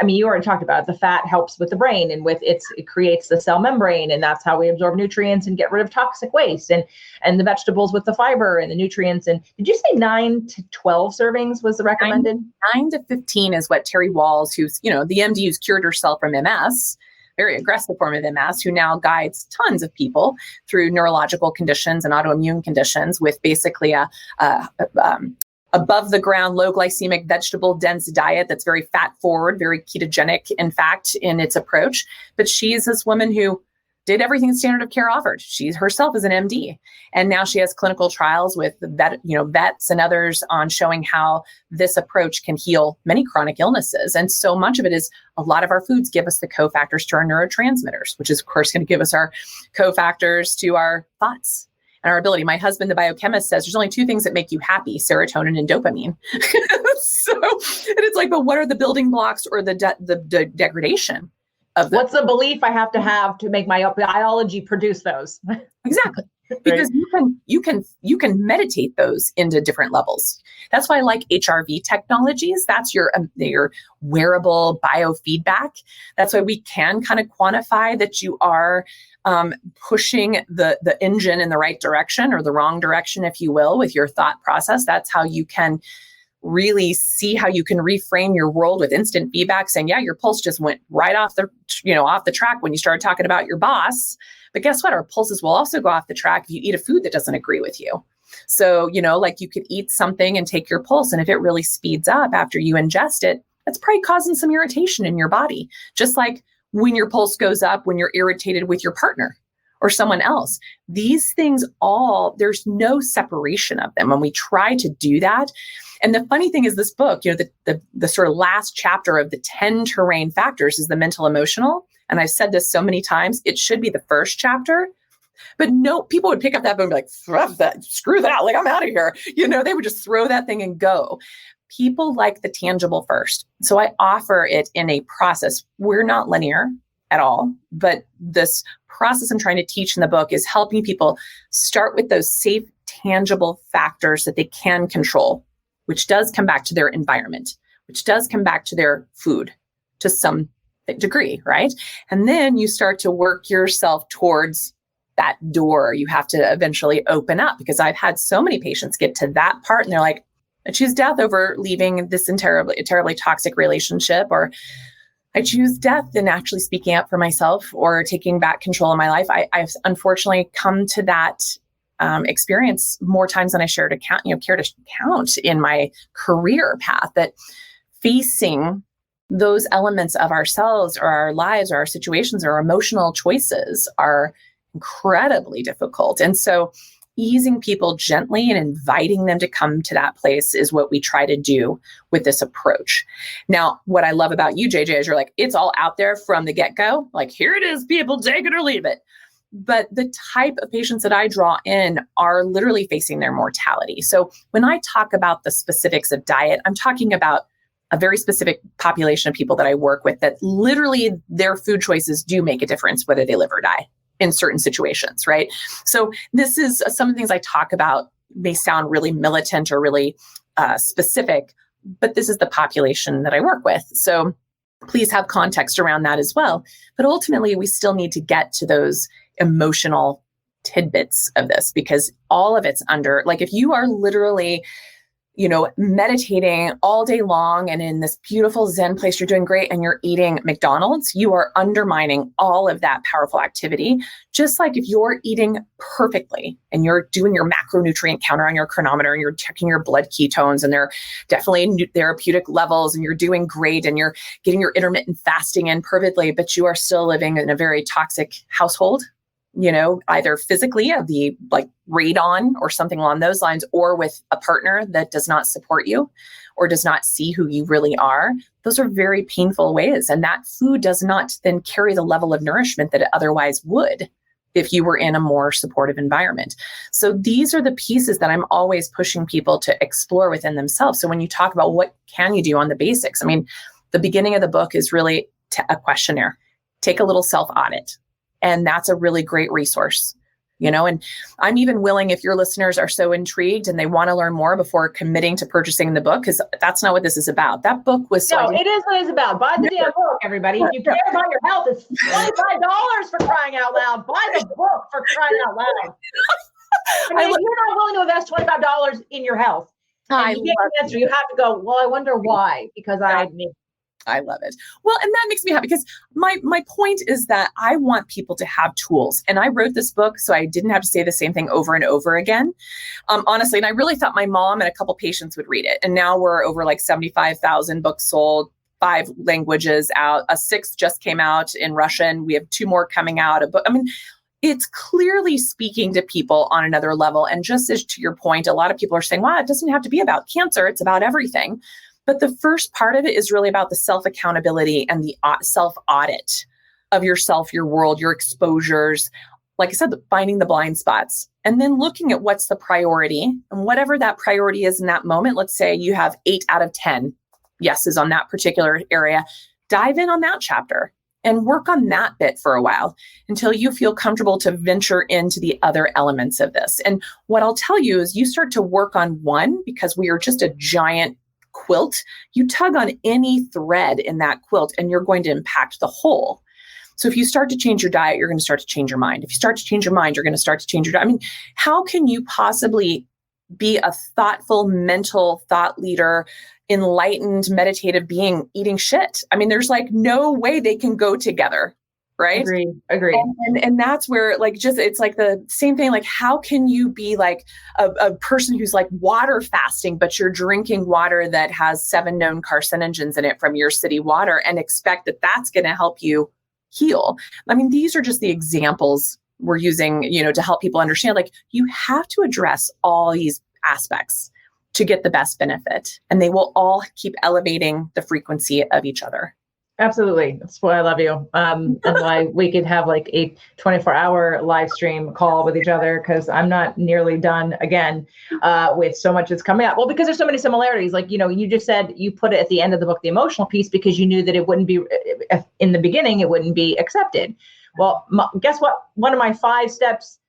[SPEAKER 2] you already talked about it. The fat helps with the brain and it creates the cell membrane, and that's how we absorb nutrients and get rid of toxic waste, and the vegetables with the fiber and the nutrients. And did you say 9 to 12 servings was the recommended?
[SPEAKER 3] 9 to 15 is what Terry Walls, who's, the MD who's cured herself from MS, very aggressive form of MS, who now guides tons of people through neurological conditions and autoimmune conditions with basically a above the ground, low glycemic, vegetable dense diet that's very fat forward, very ketogenic, in fact, in its approach. But she's this woman who did everything standard of care offered. She herself is an MD. And now she has clinical trials with vets and others on showing how this approach can heal many chronic illnesses. And so much of it is a lot of our foods give us the cofactors to our neurotransmitters, which is of course going to give us our cofactors to our thoughts and our ability. My husband, the biochemist, says there's only 2 things that make you happy: serotonin and dopamine. And it's but what are the building blocks or the degradation of them?
[SPEAKER 2] What's the belief I have to make my biology produce those?
[SPEAKER 3] Exactly. Because you can meditate those into different levels. That's why I like HRV technologies. That's your wearable biofeedback. That's why we can kind of quantify that you are pushing the engine in the right direction or the wrong direction, if you will, with your thought process. That's how you can really see how you can reframe your world with instant feedback, saying, yeah, your pulse just went right off the track when you started talking about your boss. But guess what? Our pulses will also go off the track if you eat a food that doesn't agree with you. So, you could eat something and take your pulse. And if it really speeds up after you ingest it, that's probably causing some irritation in your body. Just like when your pulse goes up when you're irritated with your partner or someone else. These things there's no separation of them when we try to do that. And the funny thing is this book, the sort of last chapter of the 10 terrain factors is the mental emotional. And I've said this so many times, it should be the first chapter. But no, people would pick up that book and be like, screw that, I'm out of here. They would just throw that thing and go. People like the tangible first. So I offer it in a process. We're not linear. at all. But this process I'm trying to teach in the book is helping people start with those safe, tangible factors that they can control, which does come back to their environment, which does come back to their food to some degree, right? And then you start to work yourself towards that door you have to eventually open up, because I've had so many patients get to that part and they're like, I choose death over leaving this terribly toxic relationship, or I choose death than actually speaking up for myself or taking back control of my life. I've unfortunately come to that experience more times than I care to count in my career path, that facing those elements of ourselves or our lives or our situations or our emotional choices are incredibly difficult. And so easing people gently and inviting them to come to that place is what we try to do with this approach. Now, what I love about you, JJ, is you're like, it's all out there from the get-go. Like, here it is, people, take it or leave it. But the type of patients that I draw in are literally facing their mortality. So when I talk about the specifics of diet, I'm talking about a very specific population of people that I work with that literally their food choices do make a difference whether they live or die in certain situations, right? So this is some of the things I talk about may sound really militant or really specific, but this is the population that I work with. So please have context around that as well. But ultimately, we still need to get to those emotional tidbits of this, because all of it's under, like, if you are literally, meditating all day long and in this beautiful Zen place, you're doing great, and you're eating McDonald's, you are undermining all of that powerful activity. Just like if you're eating perfectly and you're doing your macronutrient counter on your chronometer and you're checking your blood ketones and they're definitely therapeutic levels and you're doing great and you're getting your intermittent fasting in perfectly, but you are still living in a very toxic household, either physically of the radon or something along those lines, or with a partner that does not support you or does not see who you really are. Those are very painful ways. And that food does not then carry the level of nourishment that it otherwise would if you were in a more supportive environment. So these are the pieces that I'm always pushing people to explore within themselves. So when you talk about what can you do on the basics, the beginning of the book is really a questionnaire. Take a little self-audit. And that's a really great resource, and I'm even willing, if your listeners are so intrigued and they want to learn more before committing to purchasing the book, because that's not what this is about. That book was
[SPEAKER 2] No, it is what it's about. Buy the damn book, everybody. If you care about your health, it's $25 for crying out loud. Buy the book for crying out loud. If you're not willing to invest $25 in your health, and you get the answer, you have to go, well, I wonder why, because
[SPEAKER 3] I love it. Well, and that makes me happy, because my point is that I want people to have tools. And I wrote this book so I didn't have to say the same thing over and over again. Honestly, and I really thought my mom and a couple patients would read it. And now we're over 75,000 books sold, 5 languages out. A 6th just came out in Russian. We have 2 more coming out. It's clearly speaking to people on another level. And just as to your point, a lot of people are saying, wow, it doesn't have to be about cancer. It's about everything. But the first part of it is really about the self-accountability and the self-audit of yourself, your world, your exposures. Like I said, finding the blind spots and then looking at what's the priority, and whatever that priority is in that moment. Let's say you have 8 out of 10 yeses on that particular area. Dive in on that chapter and work on that bit for a while until you feel comfortable to venture into the other elements of this. And what I'll tell you is you start to work on one, because we are just a giant quilt. You tug on any thread in that quilt and you're going to impact the whole. So if you start to change your diet, you're going to start to change your mind. If you start to change your mind, you're going to start to change your diet. How can you possibly be a thoughtful, mental thought leader, enlightened, meditative being eating shit? There's no way they can go together. Right?
[SPEAKER 2] Agreed.
[SPEAKER 3] And that's where it's like the same thing. How can you be a person who's water fasting, but you're drinking water that has 7 known carcinogens in it from your city water and expect that that's going to help you heal? These are just the examples we're using, to help people understand, you have to address all these aspects to get the best benefit, and they will all keep elevating the frequency of each other.
[SPEAKER 2] Absolutely. That's why I love you. And why we could have like a 24-hour live stream call with each other, because I'm not nearly done again with so much that's coming up. Well, because there's so many similarities. Like, you just said you put it at the end of the book, the emotional piece, because you knew that it wouldn't be, in the beginning, it wouldn't be accepted. Well, guess what? One of my 5 secrets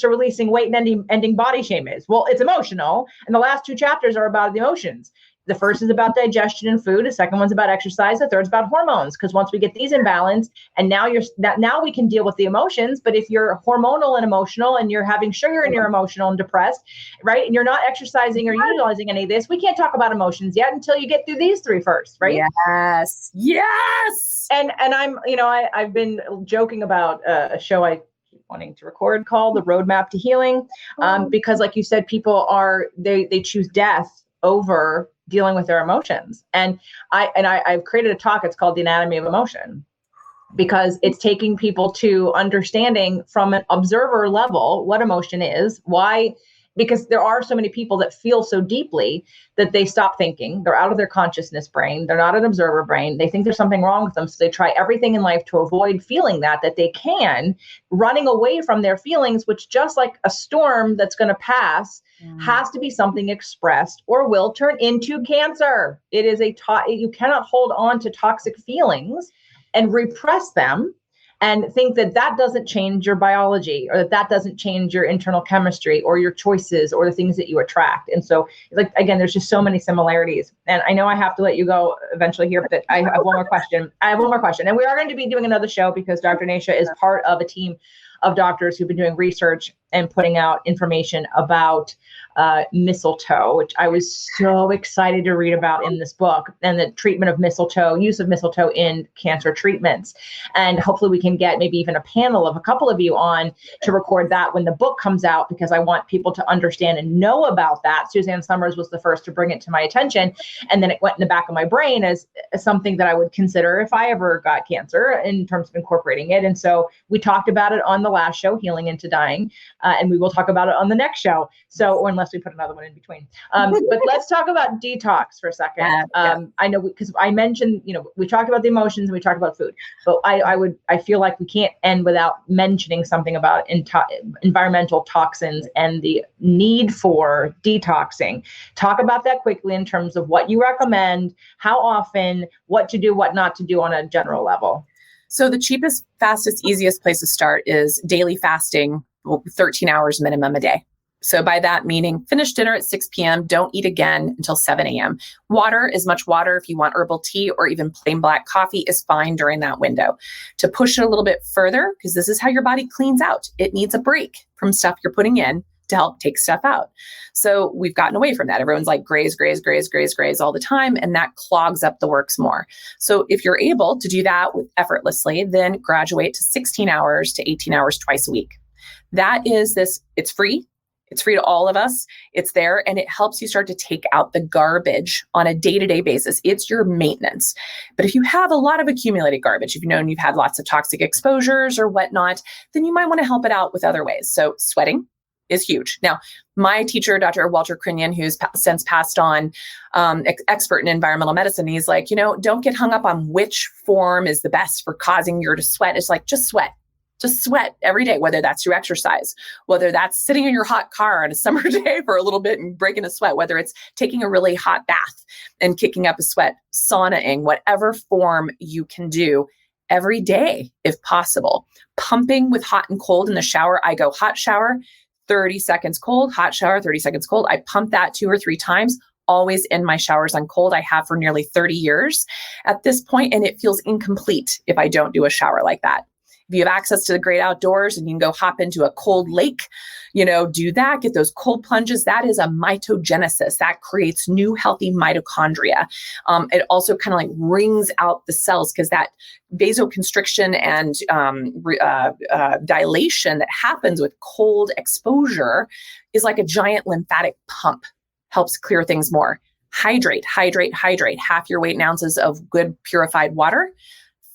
[SPEAKER 2] to releasing weight and ending body shame is, well, it's emotional. And the last 2 chapters are about the emotions. The first is about digestion and food. The second one's about exercise. The third's about hormones. Because once we get these in balance, and now we can deal with the emotions. But if you're hormonal and emotional, and you're having sugar and you're emotional and depressed, right, and you're not exercising or utilizing any of this, we can't talk about emotions yet until you get through these 3 first, right?
[SPEAKER 3] Yes.
[SPEAKER 2] And I'm, I've been joking about a show I wanting to record called The Roadmap to Healing, because, like you said, people they choose death over dealing with their emotions. And I've created a talk. It's called The Anatomy of Emotion, because it's taking people to understanding from an observer level what emotion is, why. Because there are so many people that feel so deeply that they stop thinking. They're out of their consciousness brain. They're not an observer brain. They think there's something wrong with them. So they try everything in life to avoid feeling that they can, running away from their feelings, which, just like a storm that's going to pass, has to be something expressed or will turn into cancer. It is you cannot hold on to toxic feelings and repress them and think that doesn't change your biology, or that doesn't change your internal chemistry or your choices or the things that you attract. And so, like, again, there's just so many similarities. And I know I have to let you go eventually here, but I have one more question. And we are going to be doing another show, because Dr. Nasha is part of a team of doctors who've been doing research and putting out information about mistletoe, which I was so excited to read about in this book, and the treatment of mistletoe, use of mistletoe in cancer treatments. And hopefully we can get maybe even a panel of a couple of you on to record that when the book comes out, because I want people to understand and know about that. Suzanne Summers was the first to bring it to my attention. And then it went in the back of my brain as something that I would consider if I ever got cancer, in terms of incorporating it. And so we talked about it on the last show, Healing into Dying. And we will talk about it on the next show. So, or unless we put another one in between. But let's talk about detox for a second. I know, because I mentioned, we talked about the emotions and we talked about food, but I feel like we can't end without mentioning something about environmental toxins and the need for detoxing. Talk about that quickly in terms of what you recommend, how often, what to do, what not to do on a general level.
[SPEAKER 3] So the cheapest, fastest, easiest place to start is daily fasting, 13 hours minimum a day. So by that meaning, finish dinner at 6 p.m., don't eat again until 7 a.m. Water, as much water, if you want herbal tea or even plain black coffee, is fine during that window. To push it a little bit further, because this is how your body cleans out. It needs a break from stuff you're putting in to help take stuff out. So we've gotten away from that. Everyone's like graze all the time, and that clogs up the works more. So if you're able to do that effortlessly, then graduate to 16 hours to 18 hours twice a week. That is it's free. It's free to all of us. It's there, and it helps you start to take out the garbage on a day-to-day basis. It's your maintenance. But if you have a lot of accumulated garbage, if you've had lots of toxic exposures or whatnot, then you might want to help it out with other ways. So sweating is huge. Now, my teacher, Dr. Walter Crinnion, who's since passed on, expert in environmental medicine, he's like, don't get hung up on which form is the best for causing you to sweat. It's like, just sweat. Just sweat every day, whether that's through exercise, whether that's sitting in your hot car on a summer day for a little bit and breaking a sweat, whether it's taking a really hot bath and kicking up a sweat, saunaing, whatever form you can do every day, if possible. Pumping with hot and cold in the shower. I go hot shower, 30 seconds cold, hot shower, 30 seconds cold. I pump that 2 or 3 times, always in my showers on cold. I have for nearly 30 years at this point, and it feels incomplete if I don't do a shower like that. If you have access to the great outdoors and you can go hop into a cold lake, do that, get those cold plunges. That is a mitogenesis. That creates new healthy mitochondria. It also kind of like wrings out the cells, because that vasoconstriction and dilation that happens with cold exposure is like a giant lymphatic pump, helps clear things more. Hydrate. Half your weight in ounces of good purified water.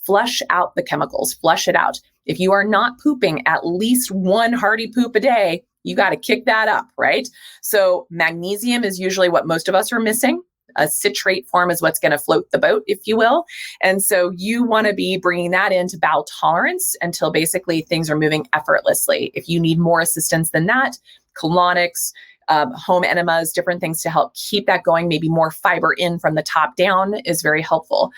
[SPEAKER 3] Flush out the chemicals, flush it out. If you are not pooping at least one hearty poop a day, you got to kick that up, right? So magnesium is usually what most of us are missing. A citrate form is what's going to float the boat, if you will. And so you want to be bringing that into bowel tolerance until basically things are moving effortlessly. If you need more assistance than that, colonics, home enemas, different things to help keep that going, maybe more fiber in from the top down is very helpful.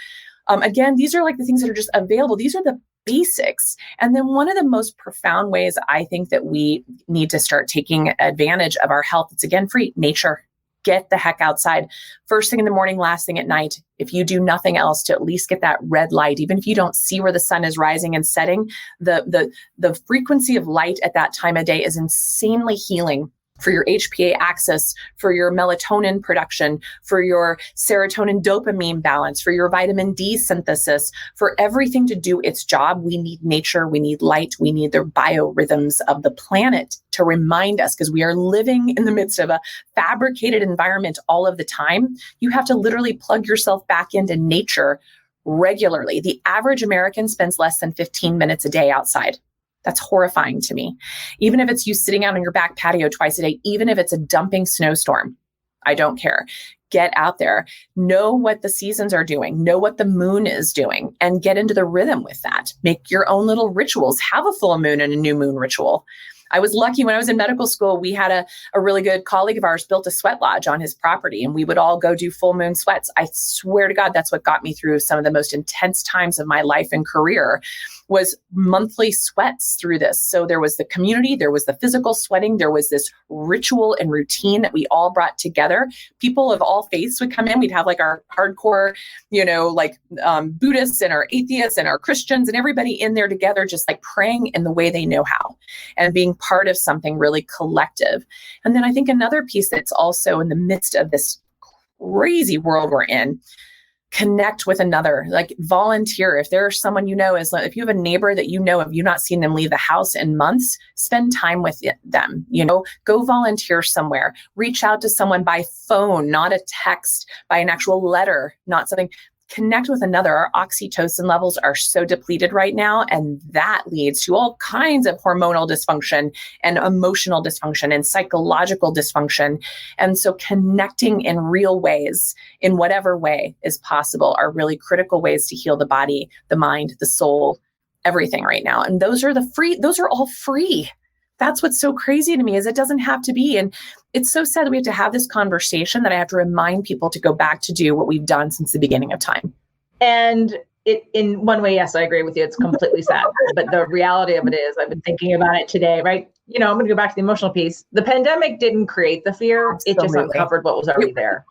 [SPEAKER 3] Again, these are like the things that are just available. These are the basics. And then one of the most profound ways I think that we need to start taking advantage of our health, it's again free, nature. Get the heck outside. First thing in the morning, last thing at night. If you do nothing else to at least get that red light, even if you don't see where the sun is rising and setting, the frequency of light at that time of day is insanely healing for your HPA axis, for your melatonin production, for your serotonin dopamine balance, for your vitamin D synthesis, for everything to do its job. We need nature, we need light, we need the biorhythms of the planet to remind us, because we are living in the midst of a fabricated environment all of the time. You have to literally plug yourself back into nature regularly. The average American spends less than 15 minutes a day outside. That's horrifying to me. Even if it's you sitting out on your back patio twice a day, even if it's a dumping snowstorm, I don't care. Get out there, know what the seasons are doing, know what the moon is doing, and get into the rhythm with that. Make your own little rituals. Have a full moon and a new moon ritual. I was lucky when I was in medical school, we had a really good colleague of ours built a sweat lodge on his property, and we would all go do full moon sweats. I swear to God, that's what got me through some of the most intense times of my life and career, was monthly sweats through this. So there was the community, there was the physical sweating, there was this ritual and routine that we all brought together. People of all faiths would come in. We'd have like our hardcore, Buddhists and our atheists and our Christians and everybody in there together, just like praying in the way they know how and being part of something really collective. And then I think another piece that's also in the midst of this crazy world we're in, connect with another, like volunteer. If there's someone if you have a neighbor that have you not seen them leave the house in months, spend time with them, go volunteer somewhere, reach out to someone by phone, not a text, by an actual letter, not something. Connect with another. Our oxytocin levels are so depleted right now, and that leads to all kinds of hormonal dysfunction and emotional dysfunction and psychological dysfunction. And so connecting in real ways, in whatever way is possible, are really critical ways to heal the body, the mind, the soul, everything right now. And those are all free. That's what's so crazy to me, is it doesn't have to be. And it's so sad that we have to have this conversation, that I have to remind people to go back to do what we've done since the beginning of time.
[SPEAKER 2] And in one way, yes, I agree with you. It's completely sad. But the reality of it is, I've been thinking about it today, right? I'm going to go back to the emotional piece. The pandemic didn't create the fear. Absolutely. It just uncovered what was already there.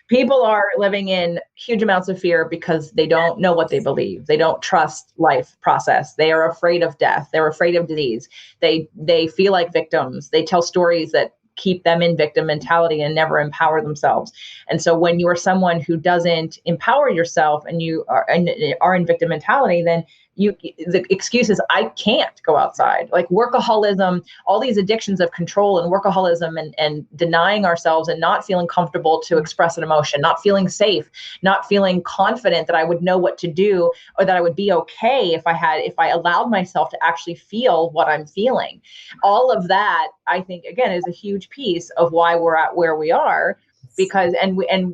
[SPEAKER 2] People are living in huge amounts of fear because they don't know what they believe. They don't trust life process. They are afraid of death. They're afraid of disease. They feel like victims. They tell stories that keep them in victim mentality and never empower themselves. And so when you are someone who doesn't empower yourself and you are in victim mentality, then the excuse is, I can't go outside. Like workaholism, all these addictions of control and workaholism and denying ourselves and not feeling comfortable to express an emotion, not feeling safe, not feeling confident that I would know what to do, or that I would be okay if I allowed myself to actually feel what I'm feeling. All of that, I think, again, is a huge piece of why we're at where we are. Because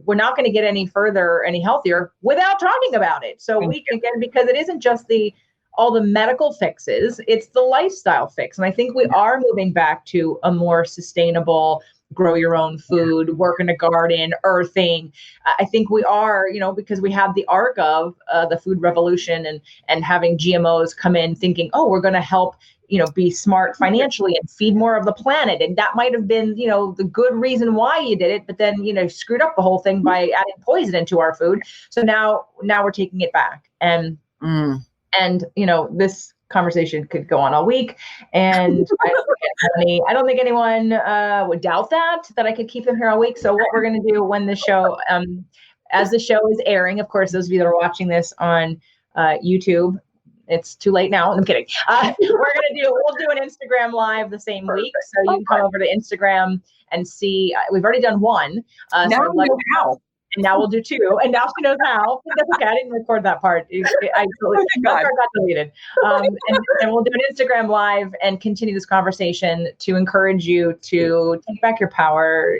[SPEAKER 2] we're not going to get any further, any healthier without talking about it. So because it isn't just all the medical fixes, it's the lifestyle fix. And I think we are moving back to a more sustainable, grow your own food, work in a garden, earthing. I think we are, because we have the arc of the food revolution and having GMOs come in thinking, oh, we're going to help be smart financially and feed more of the planet. And that might have been, the good reason why you did it, but then, screwed up the whole thing by adding poison into our food. So now we're taking it back. And this conversation could go on all week. And I don't think anyone would doubt that I could keep him here all week. So what we're going to do when the show, as the show is airing, of course, those of you that are watching this on YouTube, it's too late now. I'm kidding. We'll do an Instagram live the same week. So you can come over to Instagram and see, we've already done one.
[SPEAKER 3] Now we know how.
[SPEAKER 2] And now we'll do 2. And now she knows how. But that's okay. I didn't record that part. That part got deleted. And we'll do an Instagram live and continue this conversation to encourage you to take back your power.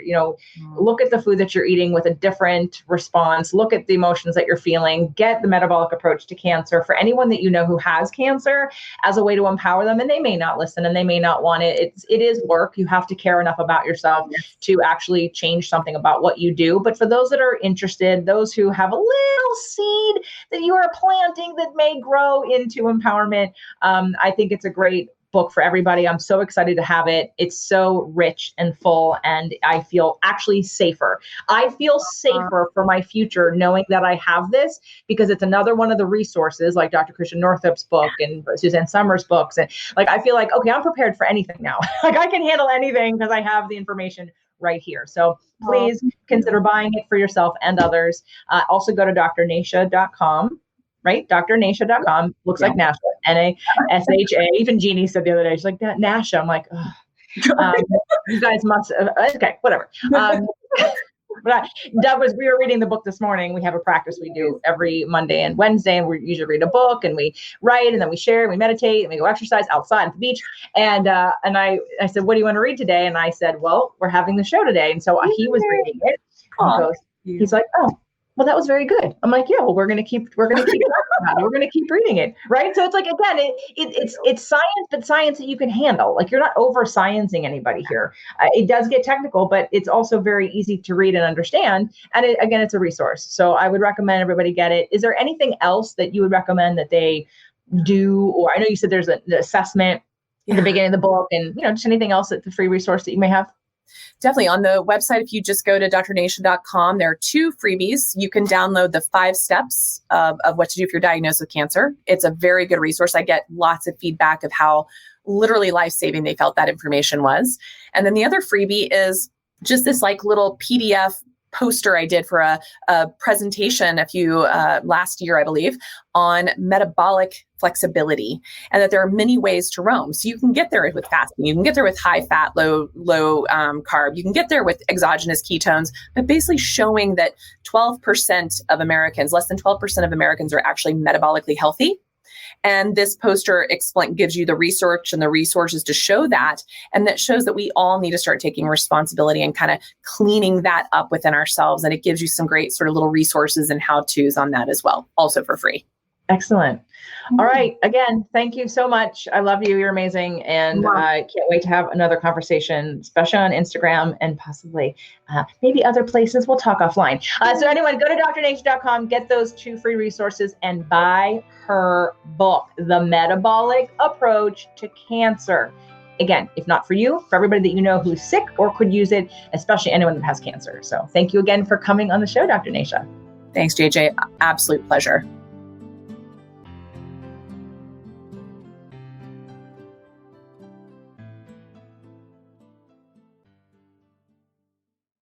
[SPEAKER 2] Look at the food that you're eating with a different response. Look at the emotions that you're feeling. Get the metabolic approach to cancer for anyone that you know who has cancer as a way to empower them. And they may not listen and they may not want it. It is work. You have to care enough about yourself to actually change something about what you do. But for those that are interested, those who have a little seed that you are planting that may grow into empowerment, I think it's a great book for everybody. I'm so excited to have it. It's so rich and full, and I feel actually safer. I feel safer for my future knowing that I have this, because it's another one of the resources like Dr. Christian Northup's book and Suzanne Summers' books. And like, I feel like, okay, I'm prepared for anything now. Like I can handle anything because I have the information right here. So please consider buying it for yourself and others. Also go to drnasha.com. Right? drnasha.com. Looks like Nasha. Nasha. Even Jeannie said the other day, she's like, Nasha. I'm like, you guys must, okay, whatever. But we were reading the book this morning. We have a practice we do every Monday and Wednesday, and we usually read a book and we write and then we share and we meditate and we go exercise outside at the beach. And I said, what do you want to read today? And I said, well, we're having the show today. And so he was reading it. He's like, oh, well, that was very good. I'm like, yeah, well, we're going to keep talking about it. We're going to keep reading it. Right. So it's like, again, it's science, but science that you can handle. Like you're not over sciencing anybody here. It does get technical, but it's also very easy to read and understand. And again, it's a resource. So I would recommend everybody get it. Is there anything else that you would recommend that they do? Or I know you said there's an assessment at the beginning of the book, and just anything else that the free resource that you may have.
[SPEAKER 3] Definitely. On the website, if you just go to drnasha.com, there are 2 freebies. You can download the 5 steps of what to do if you're diagnosed with cancer. It's a very good resource. I get lots of feedback of how literally life-saving they felt that information was. And then the other freebie is just this like little PDF poster I did for a presentation last year, I believe, on metabolic flexibility, and that there are many ways to roam. So you can get there with fasting, you can get there with high fat, low carb, you can get there with exogenous ketones, but basically showing that 12% of Americans, less than 12% of Americans are actually metabolically healthy. And this poster gives you the research and the resources to show that. And that shows that we all need to start taking responsibility and kind of cleaning that up within ourselves. And it gives you some great sort of little resources and how-tos on that as well, also for free.
[SPEAKER 2] Excellent. All right. Again, thank you so much. I love you. You're amazing. And I can't wait to have another conversation, especially on Instagram and possibly maybe other places. We'll talk offline. So anyone, go to drnasha.com, get those 2 free resources, and buy her book, The Metabolic Approach to Cancer. Again, if not for you, for everybody that you know who's sick or could use it, especially anyone that has cancer. So thank you again for coming on the show, Dr. Nasha.
[SPEAKER 3] Thanks, JJ. Absolute pleasure.